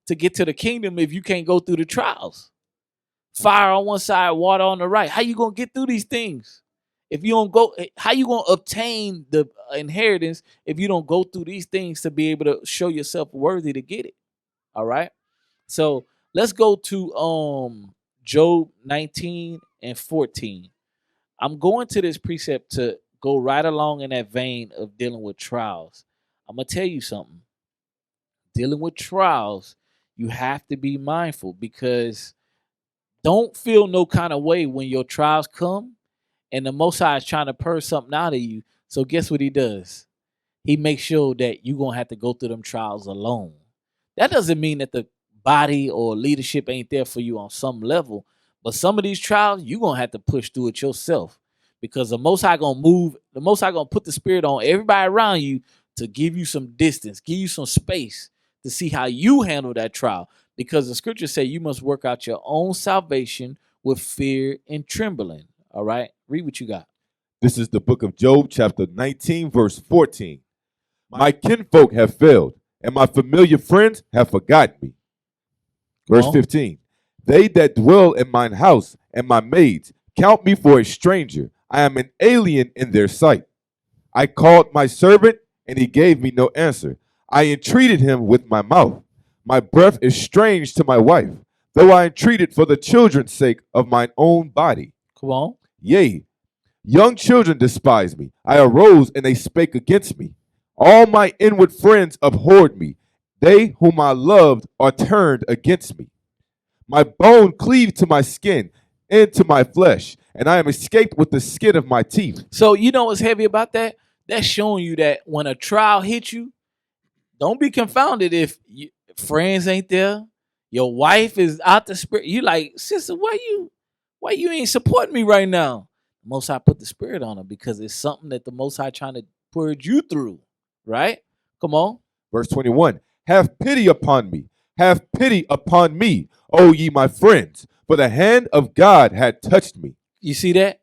get to the kingdom if you can't go through the trials? Fire on one side, water on the right. How you gonna get through these things? If you don't go, how you gonna obtain the inheritance if you don't go through these things to be able to show yourself worthy to get it? All right. So let's go to Job 19 and 14. I'm going to this precept to go right along in that vein of dealing with trials. I'm going to tell you something. Dealing with trials, you have to be mindful because don't feel no kind of way when your trials come and the Most High is trying to purge something out of you. So guess what he does? He makes sure that you're going to have to go through them trials alone. That doesn't mean that the body or leadership ain't there for you on some level, but some of these trials, you're going to have to push through it yourself. Because the Most High gonna move, the Most High gonna put the Spirit on everybody around you to give you some distance, give you some space to see how you handle that trial. Because the scriptures say you must work out your own salvation with fear and trembling. All right, read what you got. This is the book of Job, chapter 19, verse 14. My kinfolk have failed, and my familiar friends have forgotten me. Verse 15. They that dwell in mine house and my maids count me for a stranger. I am an alien in their sight. I called my servant, and he gave me no answer. I entreated him with my mouth. My breath is strange to my wife, though I entreated for the children's sake of mine own body. Come on. Yea, young children despise me. I arose, and they spake against me. All my inward friends abhorred me. They whom I loved are turned against me. My bone cleaved to my skin, into my flesh, and I am escaped with the skin of my teeth. So you know what's heavy about that? That's showing you that when a trial hits you, don't be confounded if friends ain't there, your wife is out the spirit. You like, sister, why you ain't supporting me right now? The Most High put the Spirit on her because it's something that the Most High trying to purge you through, right? Come on. Verse 21, have pity upon me. Have pity upon me, O ye my friends, for the hand of God had touched me. You see that?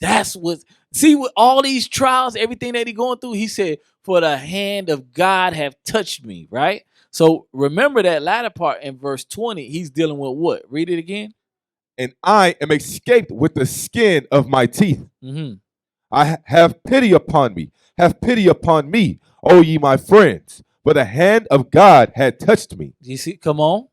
That's what, see with all these trials, everything that he going through, he said, for the hand of God have touched me, right? So remember that latter part in verse 20, he's dealing with what? Read it again. And I am escaped with the skin of my teeth. Mm-hmm. I have pity upon me. Have pity upon me, O ye my friends, for the hand of God had touched me. You see, come on.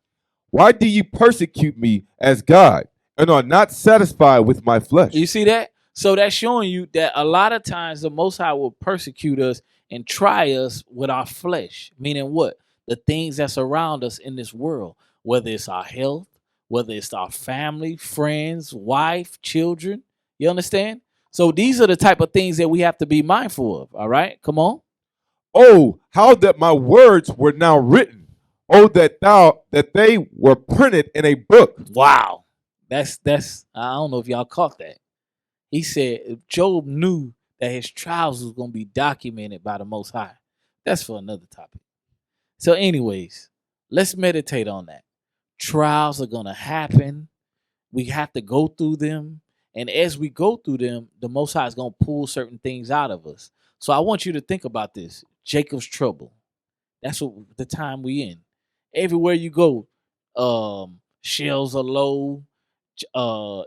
Why do ye persecute me as God, and are not satisfied with my flesh? You see that? So that's showing you that a lot of times the Most High will persecute us and try us with our flesh. Meaning what? The things that's around us in this world, whether it's our health, whether it's our family, friends, wife, children. You understand? So these are the type of things that we have to be mindful of. All right, come on. Oh, how that my words were now written. Oh, that they were printed in a book. Wow. That's I don't know if y'all caught that. He said if Job knew that his trials was going to be documented by the Most High. That's for another topic. So anyways, let's meditate on that. Trials are going to happen. We have to go through them. And as we go through them, the Most High is going to pull certain things out of us. So I want you to think about this. Jacob's trouble. That's what the time we in. Everywhere you go, shells are low.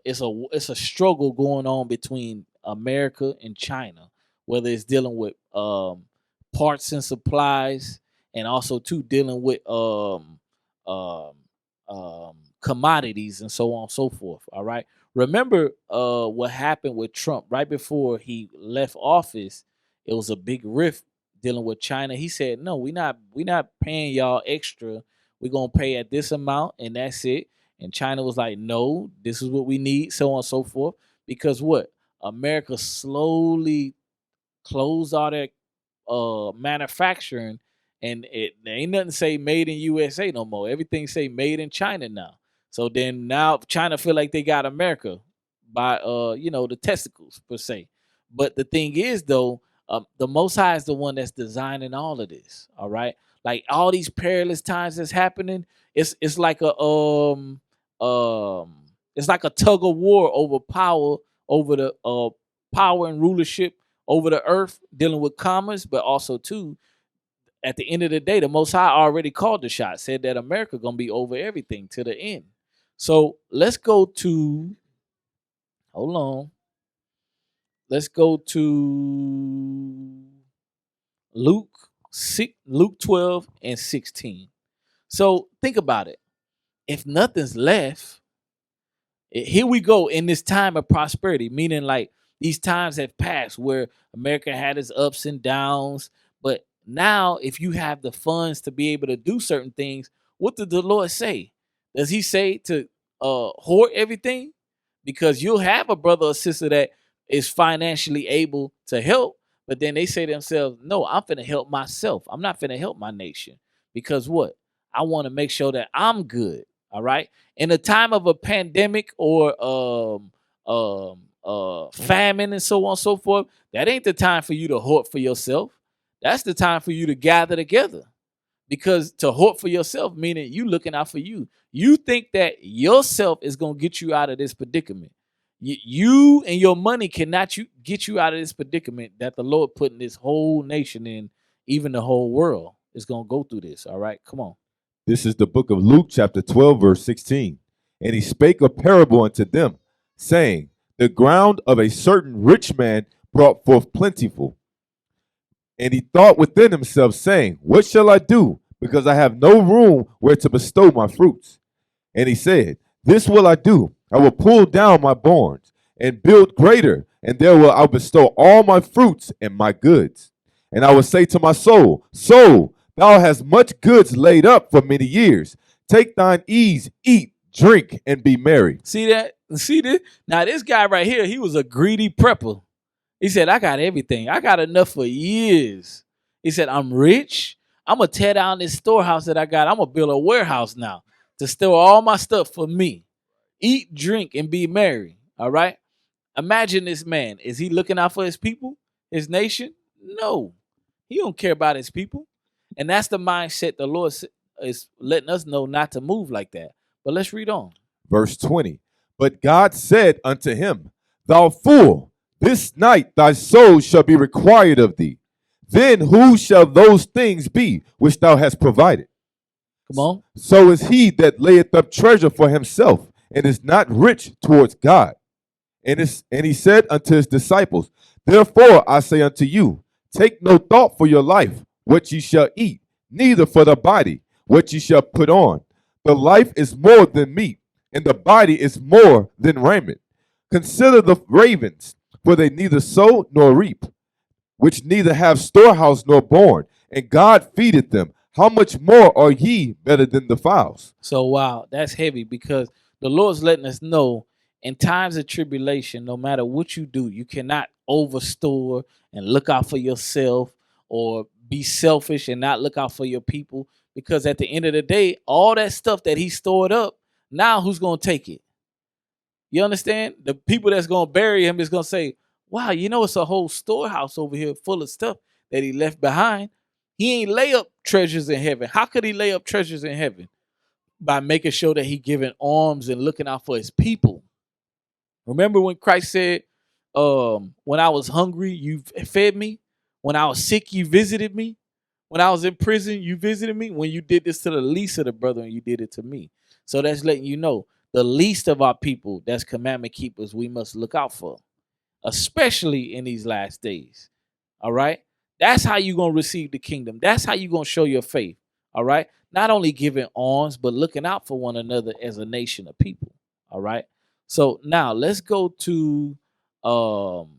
It's a struggle going on between America and China, whether it's dealing with parts and supplies, and also too dealing with um, commodities and so on and so forth. All right. Remember what happened with Trump right before he left office? It was a big rift dealing with China. He said, "No, we're not paying y'all extra. We're gonna pay at this amount, and that's it." And China was like, "No, this is what we need," so on and so forth. Because what? America slowly closed all that manufacturing, and there ain't nothing say made in USA no more. Everything say made in China now. So then now China feel like they got America by the testicles per se. But the thing is though, the Most High is the one that's designing all of this. All right, like all these perilous times that's happening. It's like it's like a tug of war over power, over the power and rulership over the earth, dealing with commerce, but also too, at the end of the day, the Most High already called the shot, said that America gonna be over everything to the end. So let's go to, hold on, let's go to Luke 12 and 16. So think about it. If nothing's left, here we go in this time of prosperity, meaning like these times have passed where America had its ups and downs. But now, if you have the funds to be able to do certain things, what did the Lord say? Does he say to hoard everything? Because you'll have a brother or sister that is financially able to help, but then they say to themselves, no, I'm finna help myself. I'm not finna help my nation. Because what? I want to make sure that I'm good. All right. In a time of a pandemic or famine and so on and so forth, that ain't the time for you to hoard for yourself. That's the time for you to gather together. Because to hoard for yourself, meaning you looking out for you. You think that yourself is going to get you out of this predicament. You and your money cannot get you out of this predicament that the Lord put in this whole nation in, even the whole world is going to go through this. All right, come on. This is the book of Luke, chapter 12, verse 16. And he spake a parable unto them, saying, the ground of a certain rich man brought forth plentiful. And he thought within himself, saying, what shall I do? Because I have no room where to bestow my fruits. And he said, this will I do. I will pull down my barns and build greater, and there will I bestow all my fruits and my goods. And I will say to my soul, soul, thou hast much goods laid up for many years. Take thine ease, eat, drink, and be merry. See that? See this? Now, this guy right here, he was a greedy prepper. He said, I got everything. I got enough for years. He said, I'm rich. I'm going to tear down this storehouse that I got. I'm going to build a warehouse now to store all my stuff for me. Eat, drink, and be merry. All right? Imagine this man. Is he looking out for his people, his nation? No. He don't care about his people. And that's the mindset the Lord is letting us know not to move like that. But let's read on. Verse 20. But God said unto him, thou fool, this night thy soul shall be required of thee. Then who shall those things be which thou hast provided? Come on. So is he that layeth up treasure for himself and is not rich towards God. And he said unto his disciples, therefore I say unto you, take no thought for your life, what ye shall eat, neither for the body what ye shall put on. The life is more than meat, and the body is more than raiment. Consider the ravens, for they neither sow nor reap, which neither have storehouse nor barn, and God feedeth them. How much more are ye better than the fowls? So wow, that's heavy because the Lord's letting us know in times of tribulation, no matter what you do, you cannot overstore and look out for yourself or be selfish and not look out for your people. Because at the end of the day, all that stuff that he stored up, now who's going to take it? You understand? The people that's going to bury him is going to say, wow, you know, it's a whole storehouse over here full of stuff that he left behind. He ain't lay up treasures in heaven. How could he lay up treasures in heaven? By making sure that he giving alms and looking out for his people. Remember when Christ said, when I was hungry, you fed me. When I was sick, you visited me. When I was in prison, you visited me. When you did this to the least of the brethren, you did it to me. So that's letting you know the least of our people, that's commandment keepers, we must look out for, especially in these last days. All right. That's how you're going to receive the kingdom. That's how you're going to show your faith. All right. Not only giving alms, but looking out for one another as a nation of people. All right. So now let's go to um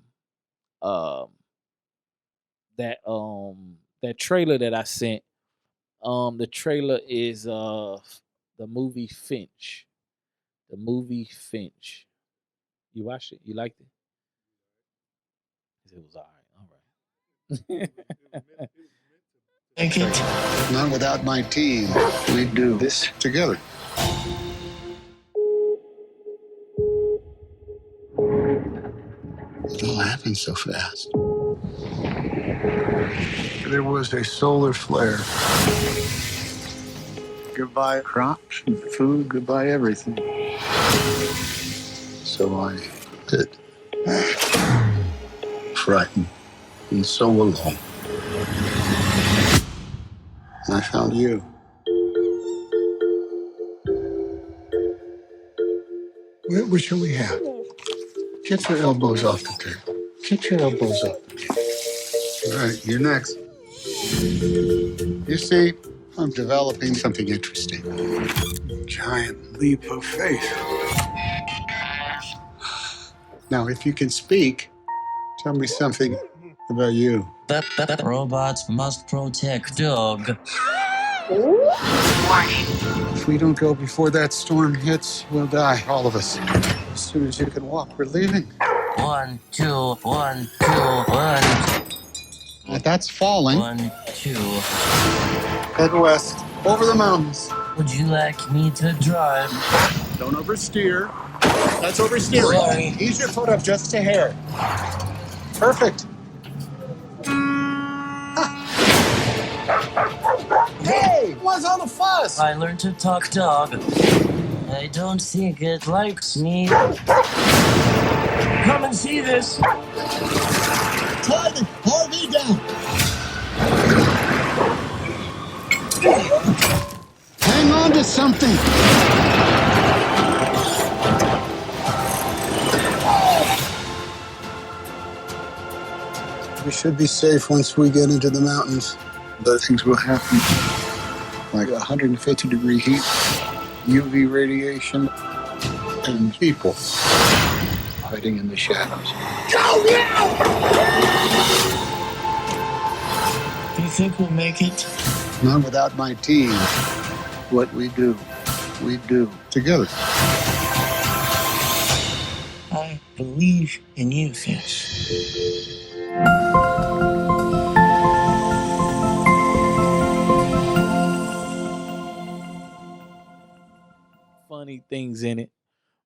that trailer that I sent. The trailer is the movie Finch. The movie Finch. You watched it? You liked it? It was all right. All right. Make it. Not without my team. We do this together. It all happened so fast. There was a solar flare. Goodbye crops and food, goodbye everything. So I did. Frightened and so alone. And I found you. What shall we have? Get your elbows off the table. Get your elbows off the table. All right, you're next. You see, I'm developing something interesting. Giant leap of faith. Now, if you can speak, tell me something about you. Robots must protect dog. If we don't go before that storm hits, we'll die, all of us. As soon as you can walk, we're leaving. 1, 2, 1, 2, 1. That's falling. 1, 2. Head west, over the mountains. Would you like me to drive? Don't oversteer. That's oversteering. Sorry. Ease your foot up just a hair. Perfect. Hey, what's all the fuss? I learned to talk dog. I don't think it likes me. Come and see this. Tie the RV down. Hang on to something. We should be safe once we get into the mountains. Other things will happen, like 150-degree heat, UV radiation, and people hiding in the shadows. Go now! Do you think we'll make it? Not without my team. What we do together. I believe in you, Fish. Funny things in it,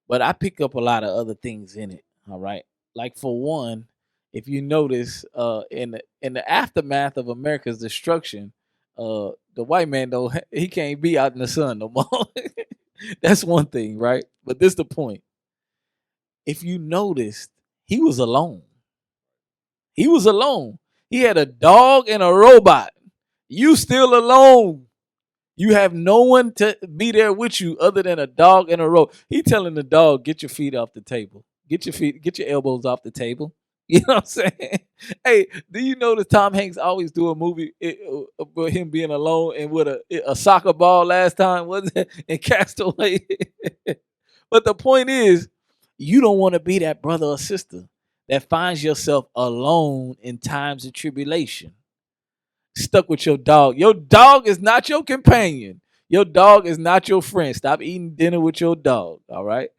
but I pick up a lot of other things in it. All right, like for one, if you notice, in the aftermath of America's destruction, the white man though he can't be out in the sun no more. That's one thing, right? But this the point. If you noticed, he was alone. He was alone. He had a dog and a robot. You still alone. You have no one to be there with you other than a dog and a robot. He telling the dog, get your feet off the table. Get your elbows off the table. You know what I'm saying? Hey, do you notice Tom Hanks always do a movie about him being alone and with a soccer ball last time, wasn't it? In Castaway. But the point is, you don't want to be that brother or sister that finds yourself alone in times of tribulation, stuck with your dog. Your dog is not your companion. Your dog is not your friend. Stop eating dinner with your dog. All right.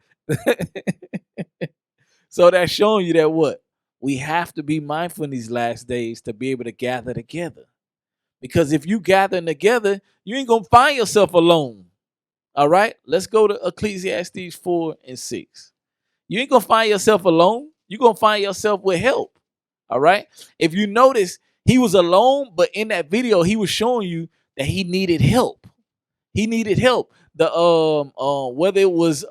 So that's showing you that what? We have to be mindful in these last days to be able to gather together. Because if you gather together, you ain't gonna find yourself alone. All right. Let's go to Ecclesiastes 4 and 6. You ain't gonna find yourself alone. You're gonna find yourself with help. All right. If you notice, he was alone, but in that video, he was showing you that he needed help. He needed help. The whether it was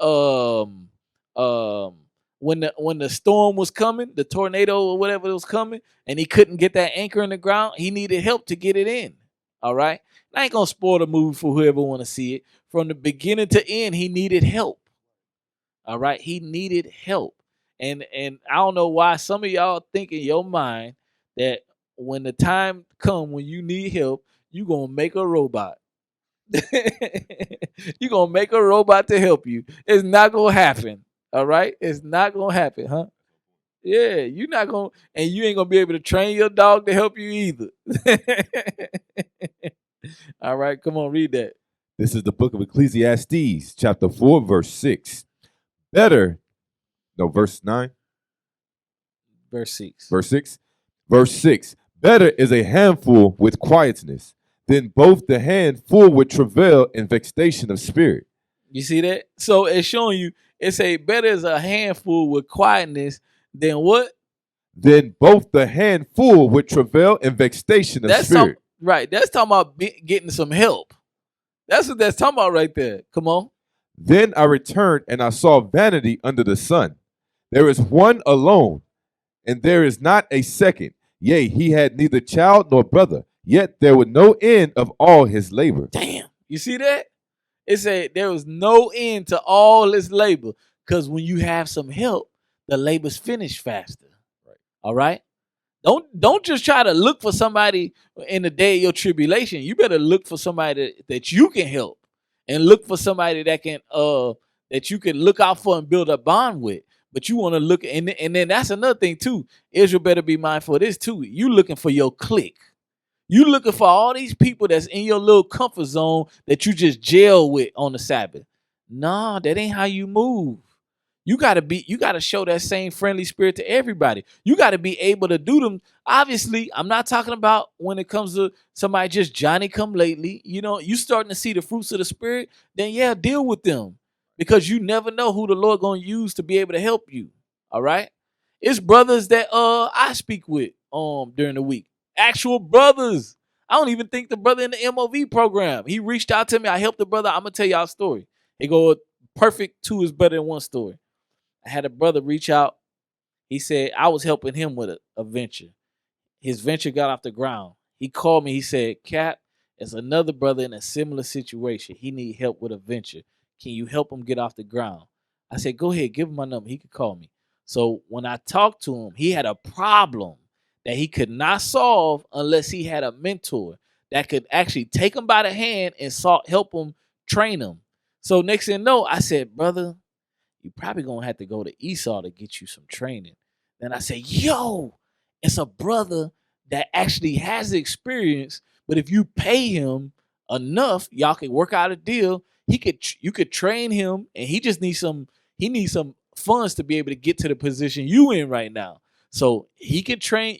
when the storm was coming, the tornado or whatever was coming, and he couldn't get that anchor in the ground, he needed help to get it in. All right. I ain't gonna spoil the movie for whoever want to see it. From the beginning to end, he needed help. All right, he needed help, and I don't know why some of y'all think in your mind that when the time come when you need help, you gonna make a robot. You gonna make a robot to help you. It's not gonna happen. All right, it's not gonna happen, huh? Yeah, you're not gonna, and you ain't gonna be able to train your dog to help you either. All right, come on, read that. This is the book of Ecclesiastes, chapter 4, verse 6. Better, no, verse 9. Verse 6. Verse 6. Verse 6. Better is a handful with quietness than both the hand full with travail and vexation of spirit. You see that? So it's showing you, it's a better is a handful with quietness than what? Then both the hand full with travail and vexation of spirit. Right. That's talking about getting some help. That's what that's talking about right there. Come on. Then I returned and I saw vanity under the sun. There is one alone, and there is not a second. Yea, he had neither child nor brother, yet there was no end of all his labor. Damn. You see that? It said there was no end to all his labor. Because when you have some help, the labor's finished faster. Right. All right? Don't just try to look for somebody in the day of your tribulation. You better look for somebody that you can help, and look for somebody that can that you can look out for and build a bond with. But you want to look, and then that's another thing too. Israel better be mindful of this too. You looking for your clique. You looking for all these people that's in your little comfort zone that you just jail with on the Sabbath. Nah, that ain't how you move. You gotta show that same friendly spirit to everybody. You gotta be able to do them. Obviously, I'm not talking about when it comes to somebody just Johnny come lately. You know, you starting to see the fruits of the spirit, then yeah, deal with them. Because you never know who the Lord gonna use to be able to help you. All right. It's brothers that I speak with during the week. Actual brothers. I don't even think the brother in the MOV program. He reached out to me. I helped the brother. I'm gonna tell y'all a story. He go, perfect two is better than one story. I had a brother reach out. He said I was helping him with a venture. His venture got off the ground. He called me. He said, Cap, there's another brother in a similar situation. He need help with a venture. Can you help him get off the ground? I said, go ahead, give him my number. He could call me. So when I talked to him, he had a problem that he could not solve unless he had a mentor that could actually take him by the hand and help him train him. So next thing you know, I said, brother, you probably gonna have to go to Esau to get you some training. Then I said, yo, it's a brother that actually has the experience, but if you pay him enough, y'all can work out a deal. You could train him, and he needs some funds to be able to get to the position you in right now. So you could train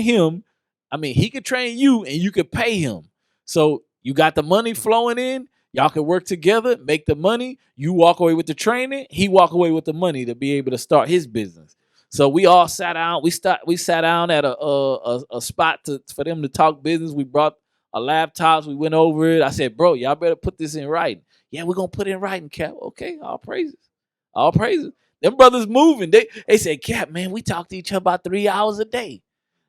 him. I mean, he could train you and you could pay him. So you got the money flowing in. Y'all can work together, make the money. You walk away with the training. He walk away with the money to be able to start his business. So we all sat down. We sat down at a spot for them to talk business. We brought our laptops. We went over it. I said, bro, y'all better put this in writing. Yeah, we're gonna put it in writing, Cap. Okay, all praises. All praises. Them brothers moving. They said, Cap, man, we talk to each other about 3 hours a day.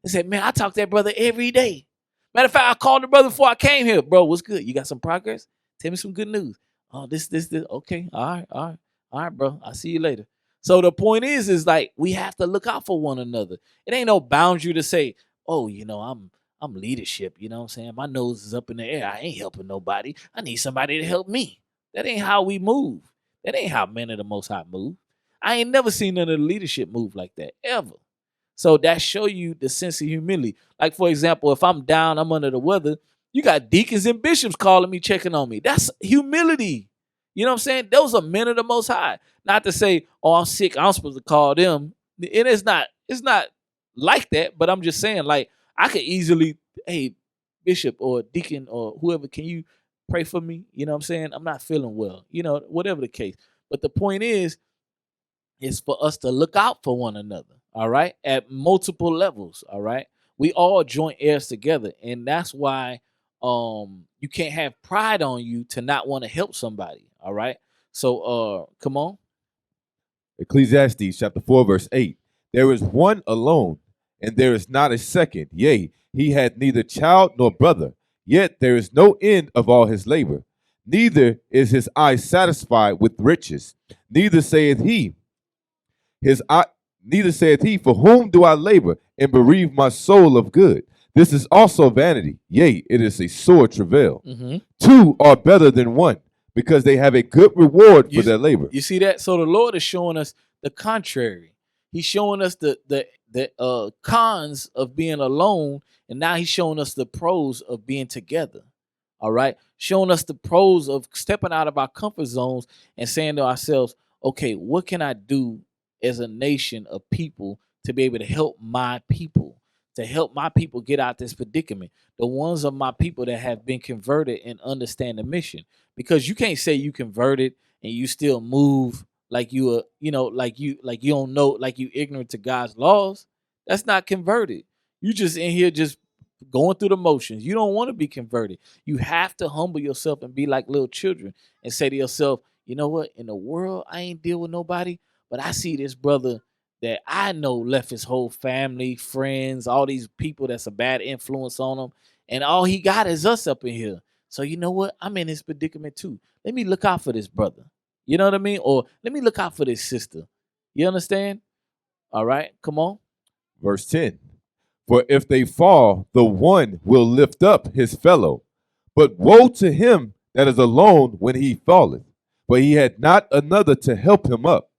They said, man, I talk to that brother every day. Matter of fact, I called the brother before I came here. Bro, what's good? You got some progress? Tell me some good news. Oh, this. Okay. All right, bro. I'll see you later. So the point is like we have to look out for one another. It ain't no boundary to say, oh, I'm leadership, you know what I'm saying? My nose is up in the air. I ain't helping nobody. I need somebody to help me. That ain't how we move. That ain't how men of the Most High move. I ain't never seen none of the leadership move like that, ever. So that show you the sense of humility. Like, for example, if I'm down, I'm under the weather, you got deacons and bishops calling me, checking on me. That's humility. You know what I'm saying? Those are men of the Most High. Not to say, oh, I'm sick, I'm supposed to call them. It's not like that, but I'm just saying, like, I could easily, hey, bishop or deacon or whoever, can you pray for me? You know what I'm saying? I'm not feeling well, whatever the case. But the point is for us to look out for one another, all right, at multiple levels, all right. We all joint heirs together, and that's why you can't have pride on you to not want to help somebody, all right. So come on. Ecclesiastes chapter 4, verse 8. There is one alone, and there is not a second. Yea, he had neither child nor brother, yet there is no end of all his labor. Neither is his eye satisfied with riches. Neither saith he, for whom do I labor and bereave my soul of good? This is also vanity. Yea, it is a sore travail. Two are better than one, because they have a good reward for their labor. You see that? So the Lord is showing us the contrary. He's showing us the cons of being alone, and now he's showing us the pros of being together. All right, showing us the pros of stepping out of our comfort zones and saying to ourselves, okay, what can I do as a nation of people to be able to help my people, get out this predicament? The ones of my people that have been converted and understand the mission. Because you can't say you converted and you still move like you are, like you don't know, like you ignorant to God's laws. That's not converted. You just in here just going through the motions. You don't want to be converted. You have to humble yourself and be like little children and say to yourself, you know what? In the world, I ain't deal with nobody, but I see this brother that I know left his whole family, friends, all these people that's a bad influence on him, and all he got is us up in here. So you know what? I'm in this predicament too. Let me look out for this brother. You know what I mean? Or let me look out for this sister. You understand? All right, come on. Verse 10. For if they fall, the one will lift up his fellow. But woe to him that is alone when he falleth, for he had not another to help him up.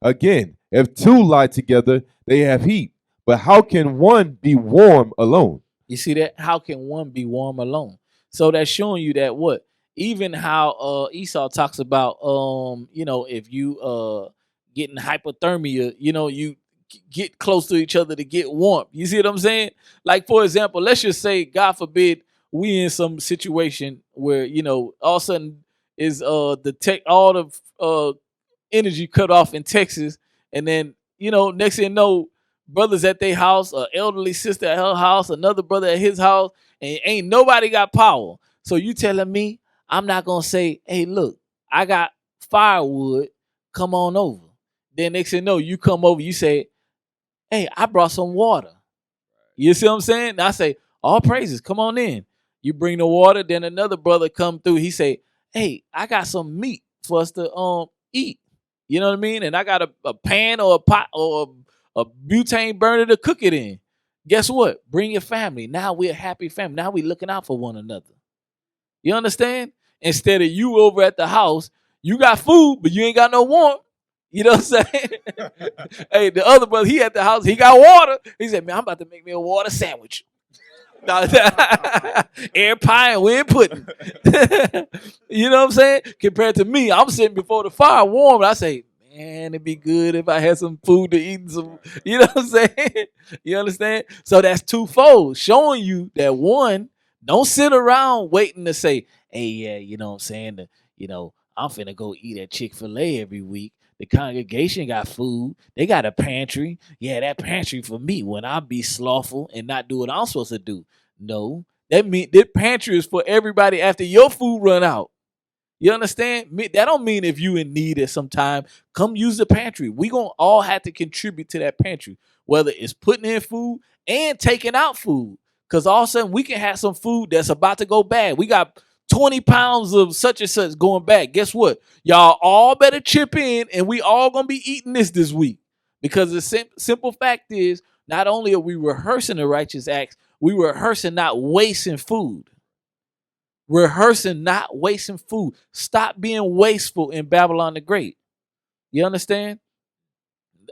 Again, if two lie together, they have heat. But how can one be warm alone? You see that? How can one be warm alone? So that's showing you that what? Even how Esau talks about, if you getting hypothermia, you get close to each other to get warmth. You see what I'm saying? Like, for example, let's just say, God forbid, we in some situation where, all of a sudden is all the energy cut off in Texas, and then, next thing you know, brothers at their house, an elderly sister at her house, another brother at his house, and ain't nobody got power. So you telling me I'm not gonna say, hey, look, I got firewood, come on over. Then next thing you know, you come over, you say, hey, I brought some water. You see what I'm saying? I say, all praises, come on in. You bring the water, then another brother come through. He say, hey, I got some meat for us to eat. You know what I mean? And I got a pan or a pot or a butane burner to cook it in. Guess what? Bring your family. Now we're a happy family. Now we're looking out for one another. You understand? Instead of you over at the house, you got food, but you ain't got no warmth. You know what I'm saying? Hey, the other brother, he at the house, he got water. He said, man, I'm about to make me a water sandwich. Air pie and we're pudding. You know what I'm saying? Compared to me, I'm sitting before the fire warm, and I say, man, it'd be good if I had some food to eat and some, you know what I'm saying? You understand? So that's twofold, showing you that one, don't sit around waiting to say, hey, yeah, you know what I'm saying? I'm finna go eat at Chick-fil-A every week. The congregation got food. They got a pantry. Yeah, that pantry for me when I be slothful and not do what I'm supposed to do. No, that pantry is for everybody after your food run out. You understand? That don't mean if you in need at some time, come use the pantry. We gonna all have to contribute to that pantry, whether it's putting in food and taking out food. Because all of a sudden we can have some food that's about to go bad. We got 20 pounds of such and such going back. Guess what? Y'all all better chip in, and we all going to be eating this week. Because the simple fact is, not only are we rehearsing the righteous acts, we rehearsing not wasting food. Rehearsing not wasting food. Stop being wasteful in Babylon the Great. You understand?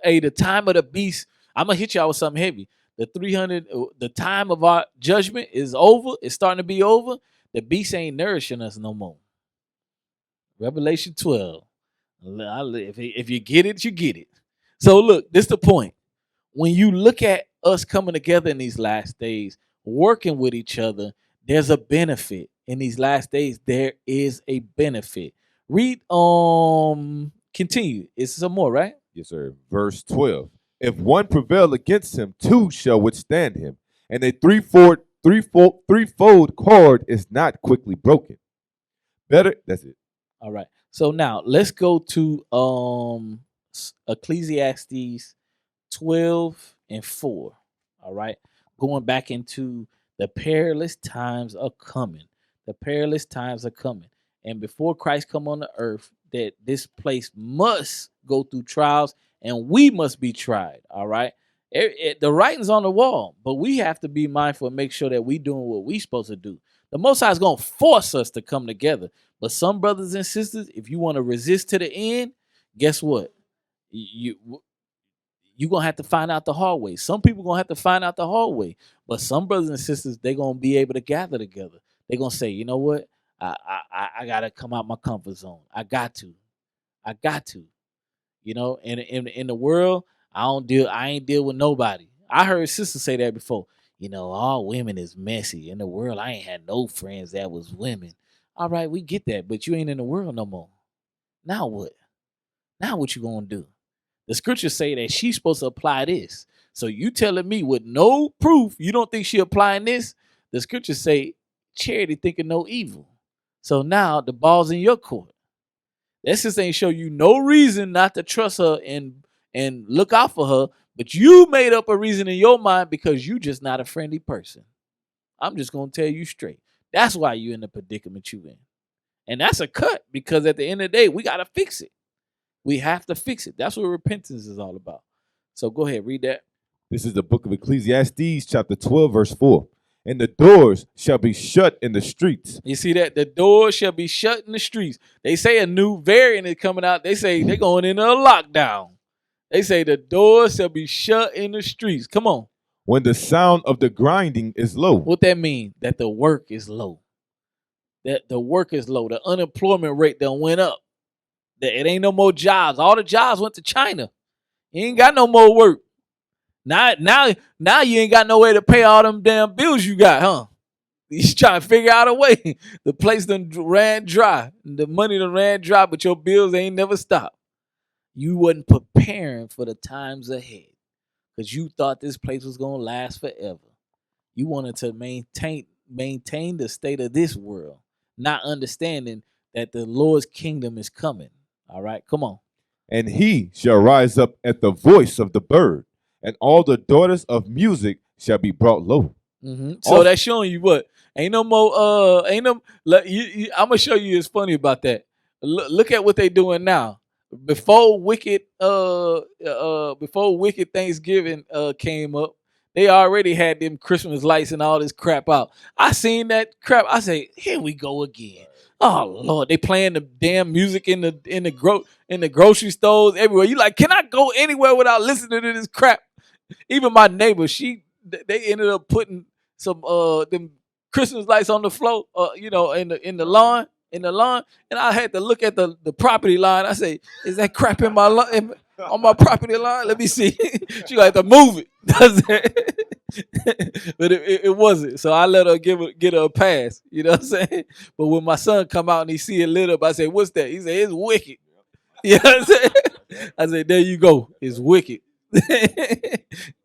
Hey, the time of the beast, I'm going to hit y'all with something heavy. The time of our judgment is over. It's starting to be over. The beast ain't nourishing us no more. Revelation 12. If you get it, you get it. So look, this is the point. When you look at us coming together in these last days, working with each other, there's a benefit. In these last days, there is a benefit. Read, continue. It's some more, right? Yes, sir. Verse 12. If one prevail against him, two shall withstand him, and a threefold cord is not quickly broken. Better, that's it. All right. So now let's go to Ecclesiastes 12 and 4. All right. Going back into the perilous times are coming. The perilous times are coming. And before Christ come on the earth, that this place must go through trials and we must be tried. All right. The writing's on the wall, but we have to be mindful and make sure that we doing what we supposed to do. The Most High is going to force us to come together. But some brothers and sisters, if you want to resist to the end, guess what? You're going to have to find out the hard way. Some people going to have to find out the hard way. But some brothers and sisters, they're going to be able to gather together. They're going to say, you know what? I got to come out my comfort zone. I got to. You know, in the world, I ain't deal with nobody. I heard sisters say that before. You know, all women is messy. In the world, I ain't had no friends that was women. All right, we get that, but you ain't in the world no more. Now what? Now what you gonna do? The scriptures say that she's supposed to apply this. So you telling me with no proof you don't think she applying this? The scriptures say charity thinking no evil. So now the ball's in your court. That just ain't show you no reason not to trust her and look out for her, but you made up a reason in your mind because you just not a friendly person. I'm just gonna tell you straight. That's why you in the predicament you in. And that's a cut because at the end of the day, we gotta fix it. We have to fix it. That's what repentance is all about. So go ahead, read that. This is the book of Ecclesiastes, chapter 12, verse 4. And the doors shall be shut in the streets. You see that? The doors shall be shut in the streets. They say a new variant is coming out. They say they're going into a lockdown. They say the doors shall be shut in the streets. Come on. When the sound of the grinding is low. What that mean? That the work is low. That the work is low. The unemployment rate done went up. That it ain't no more jobs. All the jobs went to China. You ain't got no more work. Now you ain't got no way to pay all them damn bills you got, huh? You trying to figure out a way. The place done ran dry. The money done ran dry, but your bills ain't never stopped. You wasn't preparing for the times ahead because you thought this place was going to last forever. You wanted to maintain the state of this world, not understanding that the Lord's kingdom is coming. All right, come on. And he shall rise up at the voice of the bird, and all the daughters of music shall be brought low. Mm-hmm. So that's showing you what? Ain't no more, I'm going to show you it's funny about that. Look at what they doing now. Before wicked Thanksgiving came up, they already had them Christmas lights and all this crap out. I seen that crap. I say, here we go again. Oh Lord, they playing the damn music in the grocery stores everywhere. You like, can I go anywhere without listening to this crap? Even my neighbor, they ended up putting some them Christmas lights on the floor, in the lawn, and I had to look at the property line. I say, is that crap in my on my property line? Let me see. She like to move it. But it wasn't. So I let her get her a pass. You know what I'm saying? But when my son come out and he see it lit up, I say, what's that? He said, it's wicked. You know what I'm saying? I said, there you go. It's wicked.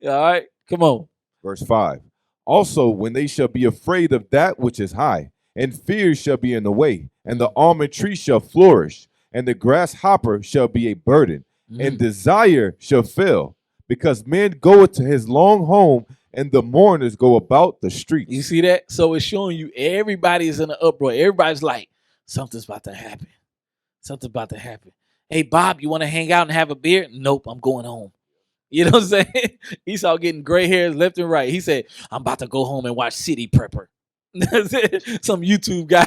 All right, come on. Verse 5. Also, when they shall be afraid of that which is high, and fear shall be in the way, and the almond tree shall flourish, and the grasshopper shall be a burden, and desire shall fail, because men go to his long home, and the mourners go about the streets. You see that? So it's showing you everybody is in an uproar. Everybody's like, something's about to happen. Something's about to happen. Hey, Bob, you want to hang out and have a beer? Nope, I'm going home. You know what I'm saying? Esau getting gray hairs left and right. He said, I'm about to go home and watch City Prepper. Some YouTube guy.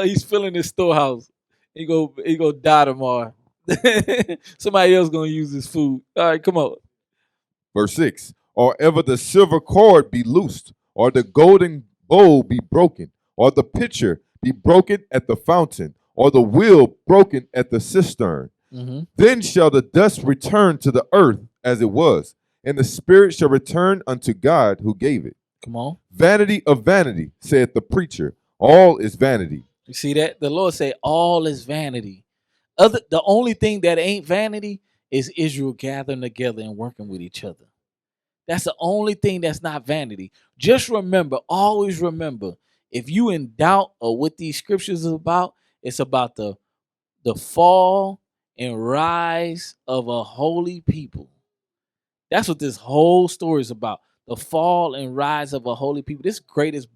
He's filling his storehouse. He go die tomorrow. Somebody else gonna use his food. All right, come on. Verse 6, or ever the silver cord be loosed, or the golden bowl be broken, or the pitcher be broken at the fountain, or the wheel broken at the cistern. Mm-hmm. Then shall the dust return to the earth as it was, and the spirit shall return unto God who gave it. Come on. Vanity of vanity, saith the preacher. All is vanity. You see that? The Lord say all is vanity. The only thing that ain't vanity is Israel gathering together and working with each other. That's the only thing that's not vanity. Just remember, always remember, if you in doubt of what these scriptures is about, it's about the fall and rise of a holy people. That's what this whole story is about. The fall and rise of a holy people. This greatest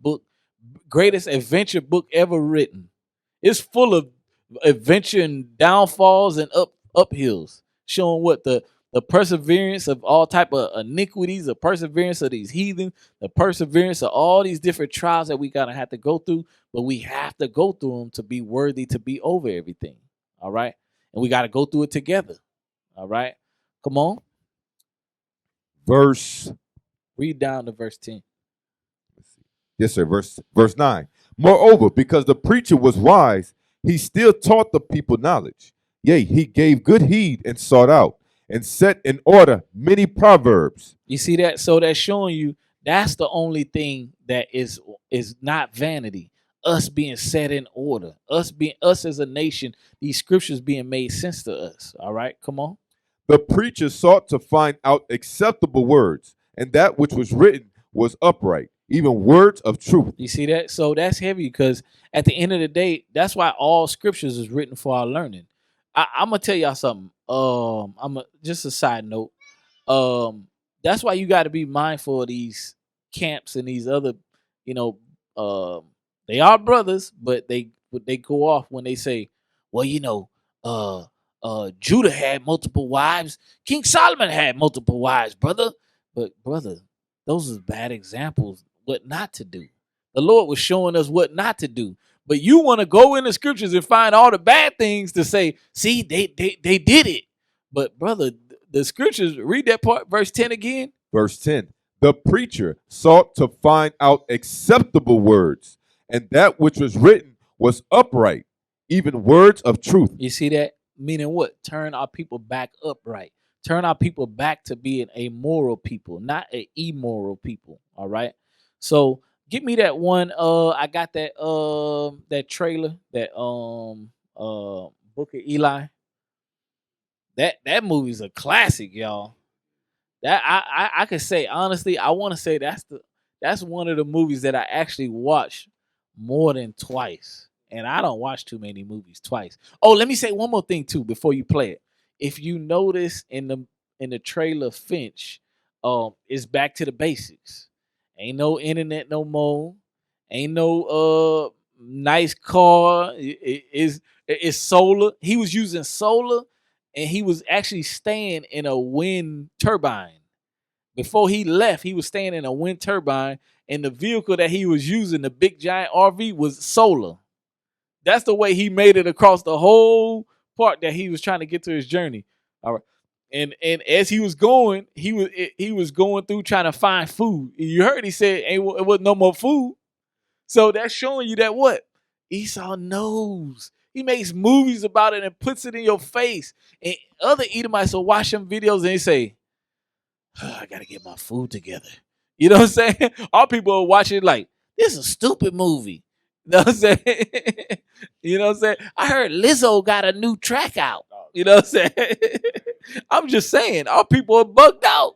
adventure book ever written. It's full of adventure and downfalls and uphills, showing what the perseverance of all type of iniquities, the perseverance of these heathens, the perseverance of all these different trials that we gotta have to go through, but we have to go through them to be worthy to be over everything. All right. And we got to go through it together. All right. Come on. Read down to verse 10. Yes, sir. Verse 9. Moreover, because the preacher was wise, he still taught the people knowledge. Yea, he gave good heed and sought out and set in order many proverbs. You see that? So that's showing you that's the only thing that is not vanity. Us being set in order, us as a nation, these scriptures being made sense to us. All right, come on. The preacher sought to find out acceptable words, and that which was written was upright, even words of truth. You see that? So that's heavy because at the end of the day, that's why all scriptures is written for our learning. I'm gonna tell y'all something. Just a side note. That's why you got to be mindful of these camps and these other, they are brothers, but they go off when they say, well, Judah had multiple wives. King Solomon had multiple wives, brother. But brother, those are bad examples. What not to do. The Lord was showing us what not to do. But you want to go in the scriptures and find all the bad things to say, see, they did it. But brother, the scriptures, read that part, verse 10 again. Verse 10. The preacher sought to find out acceptable words, and that which was written was upright, even words of truth. You see that? Meaning what? Turn our people back upright. Turn our people back to being a moral people, not an immoral people. All right. So give me that one. I got that trailer, that Book of Eli. That movie's a classic, y'all. That I could say honestly, I want to say that's one of the movies that I actually watched more than twice. And I don't watch too many movies twice. Oh, let me say one more thing too before you play it. If you notice in the trailer, Finch, it's back to the basics. Ain't no internet no more. Ain't no nice car. It's solar. He was using solar, and he was actually staying in a wind turbine. Before he left, he was staying in a wind turbine, and the vehicle that he was using, the big giant RV, was solar. That's the way he made it across the whole part that he was trying to get to his journey. All right. And as he was going, he was going through trying to find food. You heard he said it wasn't no more food. So that's showing you that what? Esau knows. He makes movies about it and puts it in your face. And other Edomites will watch them videos and they say, I got to get my food together. You know what I'm saying? All people are watching like, this is a stupid movie. You know what I'm saying? You know what I'm saying? I heard Lizzo got a new track out. You know what I'm saying? I'm just saying, our people are bugged out.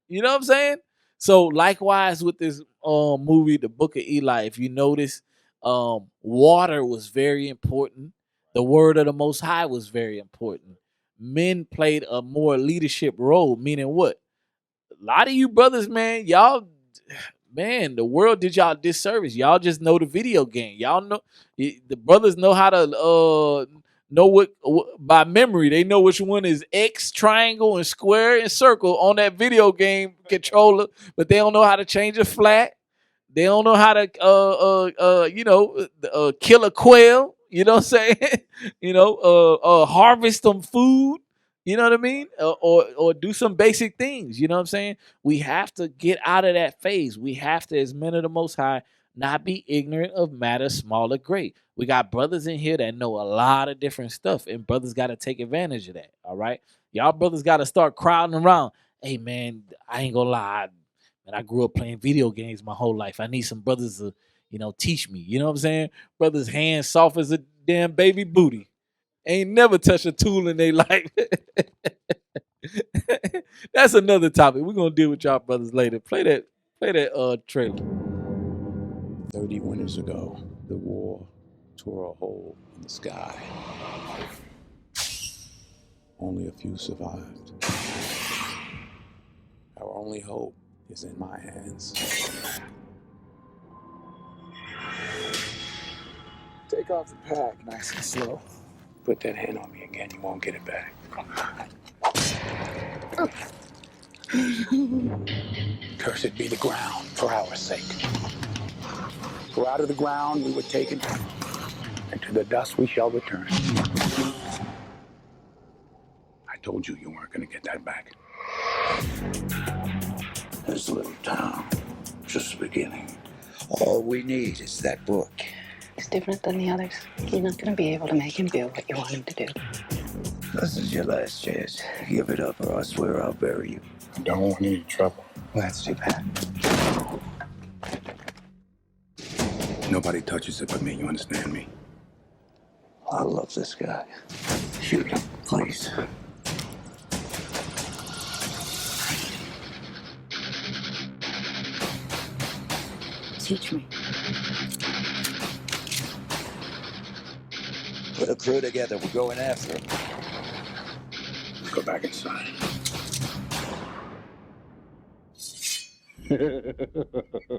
You know what I'm saying? So likewise with this movie, The Book of Eli, if you notice, water was very important. The word of the Most High was very important. men played a more leadership role. Meaning what? A lot of you brothers, man, y'all, man, the world did y'all disservice. Y'all just know the video game. Y'all know the brothers know how to know what by memory. They know which one is X, triangle, and square and circle on that video game controller, but they don't know how to change a flat. They don't know how to kill a quail. You know what I'm saying? Harvest some food. You know what I mean? Or do some basic things. You know what I'm saying? We have to get out of that phase. We have to, as men of the Most High, not be ignorant of matters small or great. We got brothers in here that know a lot of different stuff, and brothers got to take advantage of that. All right, y'all brothers got to start crowding around. Hey man, I ain't gonna lie, man. I grew up playing video games my whole life. I need some brothers to, teach me. You know what I'm saying? Brothers' hands soft as a damn baby booty. Ain't never touched a tool in their life. That's another topic. We're gonna deal with y'all brothers later. Play that trailer. 30 winters ago, the war tore a hole in the sky. Only a few survived. Our only hope is in my hands. Take off the pack, nice and slow. Put that hand on me again, you won't get it back. Cursed be the ground for our sake. For out of the ground we were taken, and to the dust we shall return. I told you weren't going to get that back. This little town, just beginning. All we need is that book. He's different than the others. You're not going to be able to make him do what you want him to do. This is your last chance. Give it up or I swear I'll bury you. I don't want any trouble. Well, that's too bad. Nobody touches it but me, you understand me? I love this guy. Shoot him, please. Teach me. Put a crew together. We're going after him. Let's go back inside.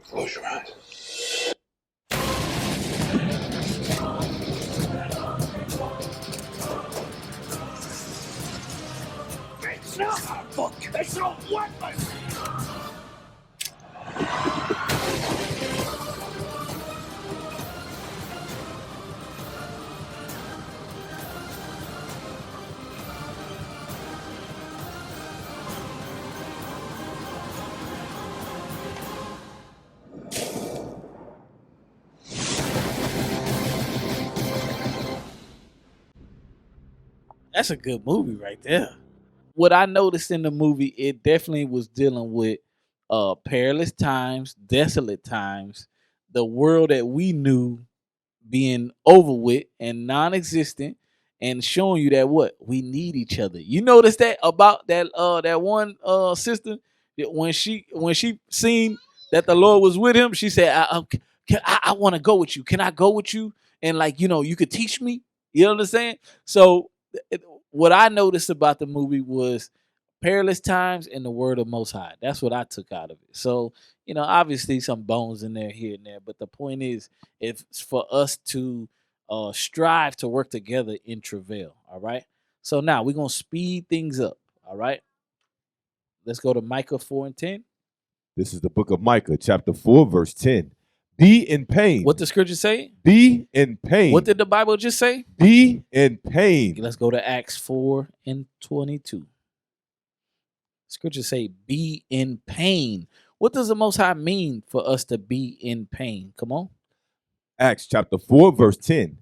Close your eyes. It's not a book. It's a weapon. That's a good movie right there. What I noticed in the movie, it definitely was dealing with perilous times, desolate times, the world that we knew being over with and non-existent, and showing you that what we need each other. You notice that about that one sister that when she seen that the Lord was with him, she said, I want to go with you. Can I go with you? And you could teach me. You know what I'm saying? So what I noticed about the movie was perilous times and the word of Most High. That's what I took out of it. So, obviously some bones in there here and there, but the point is, it's for us to strive to work together in travail. All right. So now we're gonna speed things up. All right. Let's go to Micah 4:10. This is the book of Micah, chapter 4, verse 10. Be in pain. What the scripture say? Be in pain. What did the Bible just say? Be in pain. Let's go to Acts 4:22. Scriptures say, be in pain. What does the Most High mean for us to be in pain? Come on. Acts chapter 4, verse 10.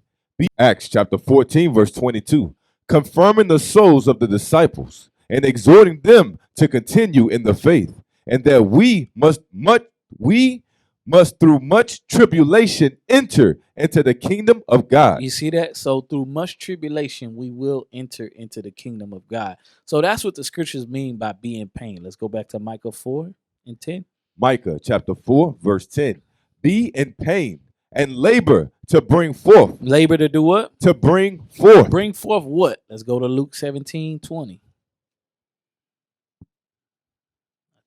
Acts chapter 14, verse 22. Confirming the souls of the disciples and exhorting them to continue in the faith, and that we must through much tribulation enter into the kingdom of God. You see that? So through much tribulation, we will enter into the kingdom of God. So that's what the scriptures mean by being in pain. Let's go back to Micah 4:10. Micah chapter 4, verse 10. Be in pain and labor to bring forth. Labor to do what? To bring forth. Bring forth what? Let's go to Luke 17:20. I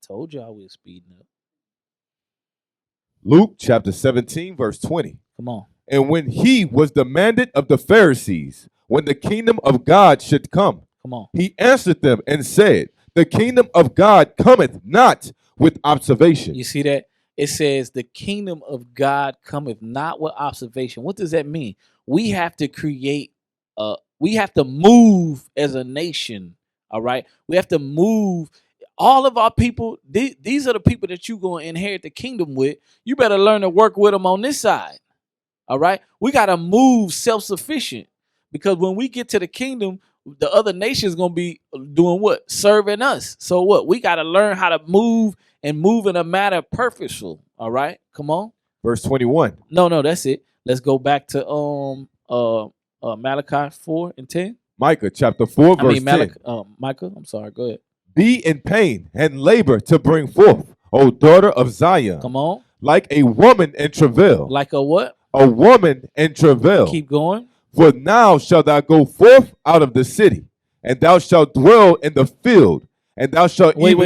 told y'all we were speeding up. Luke chapter 17, verse 20. Come on. And when he was demanded of the Pharisees, when the kingdom of God should come, he answered them and said, the kingdom of God cometh not with observation. You see that? It says the kingdom of God cometh not with observation. What does that mean? We have to create, we have to move as a nation. All right. We have to move. All of our people, these are the people that you're going to inherit the kingdom with. You better learn to work with them on this side. All right. We got to move self-sufficient, because when we get to the kingdom, the other nations going to be doing what? Serving us. So what? We got to learn how to move and move in a manner purposeful. All right. Come on. Verse 21. No, that's it. Let's go back to Malachi 4:10. Micah chapter 4, verse 10. Micah, I'm sorry. Go ahead. Be in pain and labor to bring forth, O daughter of Zion. Come on. Like a woman in travail. Like a what? A woman in travail. Keep going. For now shalt thou go forth out of the city, and thou shalt dwell in the field, and thou shalt wait.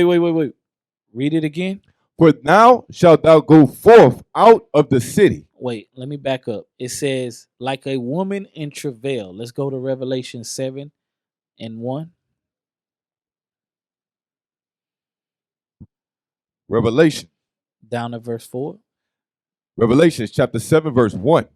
Read it again. For now shalt thou go forth out of the city. Wait, let me back up. It says, like a woman in travail. Let's go to Revelation 7:1. Revelation. Down to verse 4. Revelation chapter 7, verse 1.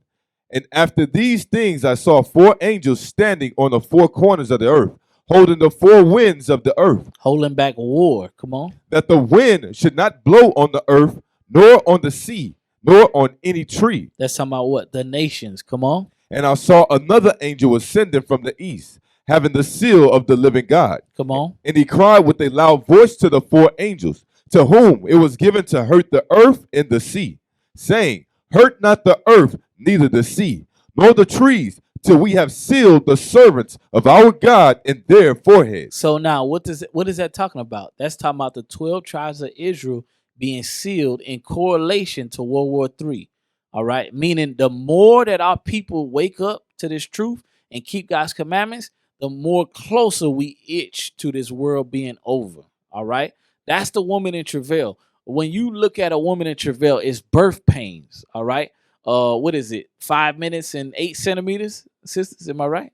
And after these things I saw 4 angels standing on the 4 corners of the earth, holding the 4 winds of the earth. Holding back war. Come on. That the wind should not blow on the earth, nor on the sea, nor on any tree. That's talking about what? The nations. Come on. And I saw another angel ascending from the east, having the seal of the living God. Come on. And he cried with a loud voice to the 4 angels, to whom it was given to hurt the earth and the sea, saying, hurt not the earth, neither the sea, nor the trees, till we have sealed the servants of our God in their foreheads. So now, what is that talking about? That's talking about the 12 tribes of Israel being sealed in correlation to World War III. All right, meaning the more that our people wake up to this truth and keep God's commandments, the more closer we itch to this world being over. All right, that's the woman in travail. When you look at a woman in travail, it's birth pains. All right. What is it? 5 minutes and 8 centimeters, sisters? Am I right?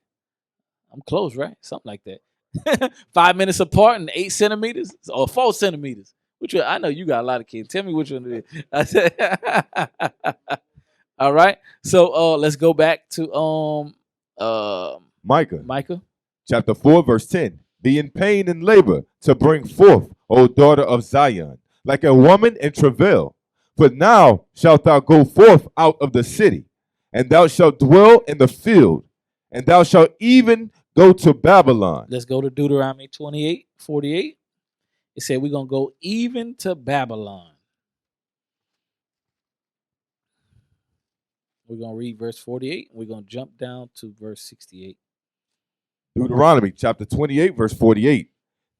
I'm close, right? Something like that. 5 minutes apart and 8 centimeters or 4 centimeters. Which one? I know you got a lot of kids. Tell me which one it is. I said, all right. So let's go back to Micah chapter 4, verse 10. Be in pain and labor to bring forth, O daughter of Zion, like a woman in travail. For now shalt thou go forth out of the city, and thou shalt dwell in the field, and thou shalt even go to Babylon. Let's go to Deuteronomy 28:48. It said we're going to go even to Babylon. We're going to read verse 48. We're going to jump down to verse 68. Deuteronomy chapter 28, verse 48.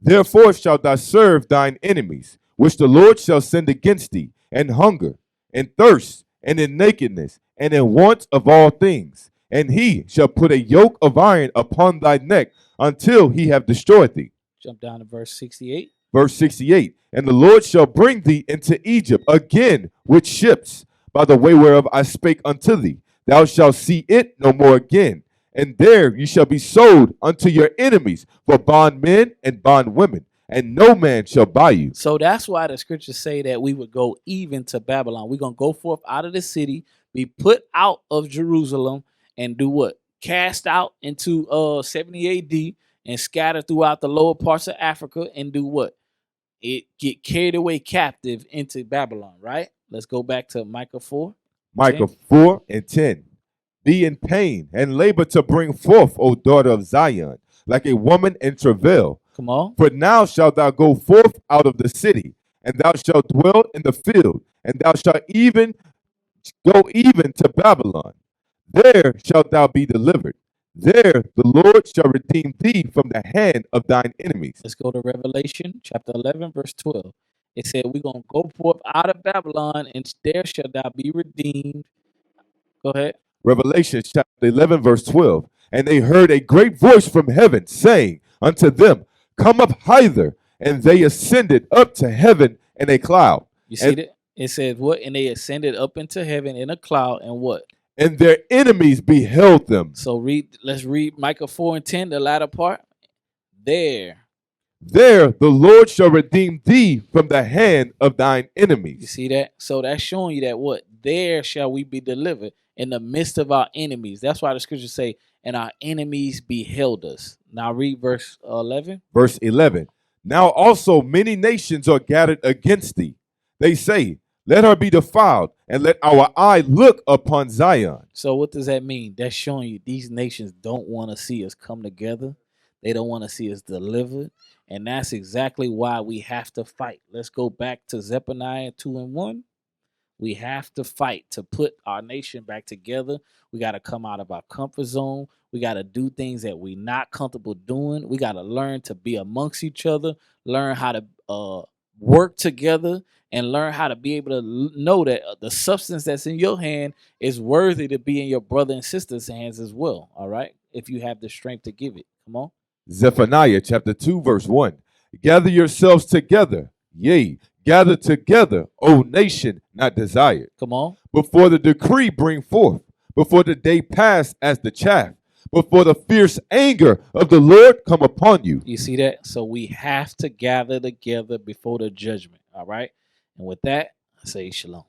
Therefore shalt thou serve thine enemies, which the Lord shall send against thee, and hunger, and thirst, and in nakedness, and in want of all things. And he shall put a yoke of iron upon thy neck until he have destroyed thee. Jump down to verse 68. Verse 68. And the Lord shall bring thee into Egypt again with ships, by the way whereof I spake unto thee. Thou shalt see it no more again. And there you shall be sold unto your enemies for bondmen and bondwomen, and no man shall buy you. So that's why the scriptures say that we would go even to Babylon. We're going to go forth out of the city, be put out of Jerusalem, and do what? Cast out into 70 AD and scatter throughout the lower parts of Africa and do what? It get carried away captive into Babylon, right? Let's go back to Micah 4. Micah 4:10. Be in pain and labor to bring forth, O daughter of Zion, like a woman in travail. Come on. For now shalt thou go forth out of the city, and thou shalt dwell in the field, and thou shalt even go even to Babylon. There shalt thou be delivered. There the Lord shall redeem thee from the hand of thine enemies. Let's go to Revelation chapter 11, verse 12. It said, we're going to go forth out of Babylon, and there shall thou be redeemed. Go ahead. Revelation chapter 11, verse 12. And they heard a great voice from heaven saying unto them, come up hither. And they ascended up to heaven in a cloud. You see that? It says what? And they ascended up into heaven in a cloud, and what? And their enemies beheld them. So let's read Micah 4:10, the latter part. There the Lord shall redeem thee from the hand of thine enemies. You see that? So that's showing you that what? There shall we be delivered in the midst of our enemies. That's why the scriptures say, and our enemies beheld us. Now read verse 11. Verse 11. Now also many nations are gathered against thee. They say, let her be defiled, and let our eye look upon Zion. So what does that mean? That's showing you these nations don't want to see us come together. They don't want to see us delivered. And that's exactly why we have to fight. Let's go back to Zephaniah 2:1. We have to fight to put our nation back together. We got to come out of our comfort zone. We got to do things that we're not comfortable doing. We got to learn to be amongst each other, learn how to work together, and learn how to be able to know that the substance that's in your hand is worthy to be in your brother and sister's hands as well. All right. If you have the strength to give it. Come on. Zephaniah chapter 2, verse 1. Gather yourselves together, yea, gather together, O nation not desired. Come on. Before the decree bring forth, before the day pass as the chaff, before the fierce anger of the Lord come upon you. You see that? So we have to gather together before the judgment. All right. And with that, I say shalom.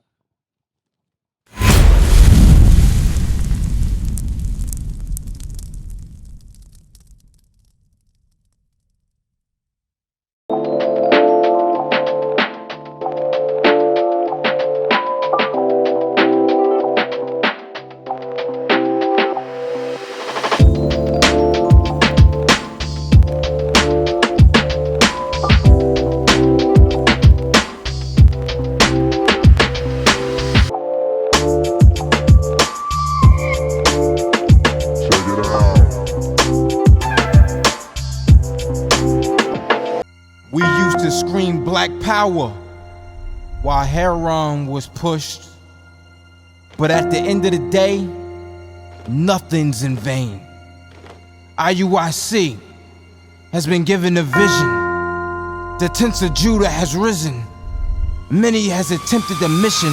We used to scream black power while heroin was pushed. But at the end of the day, nothing's in vain. IUIC has been given a vision. The tents of Judah has risen. Many has attempted the mission.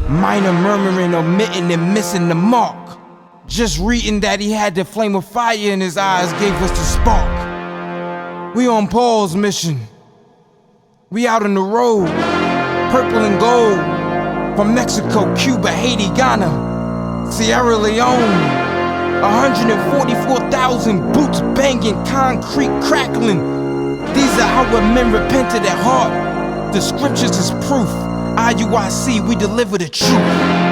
Minor murmuring, omitting, and missing the mark. Just reading that he had the flame of fire in his eyes gave us the spark. We on Paul's mission. We out on the road, purple and gold, from Mexico, Cuba, Haiti, Ghana, Sierra Leone. 144,000 boots banging, concrete crackling. These are our men repented at heart. The scriptures is proof. IUIC, we deliver the truth.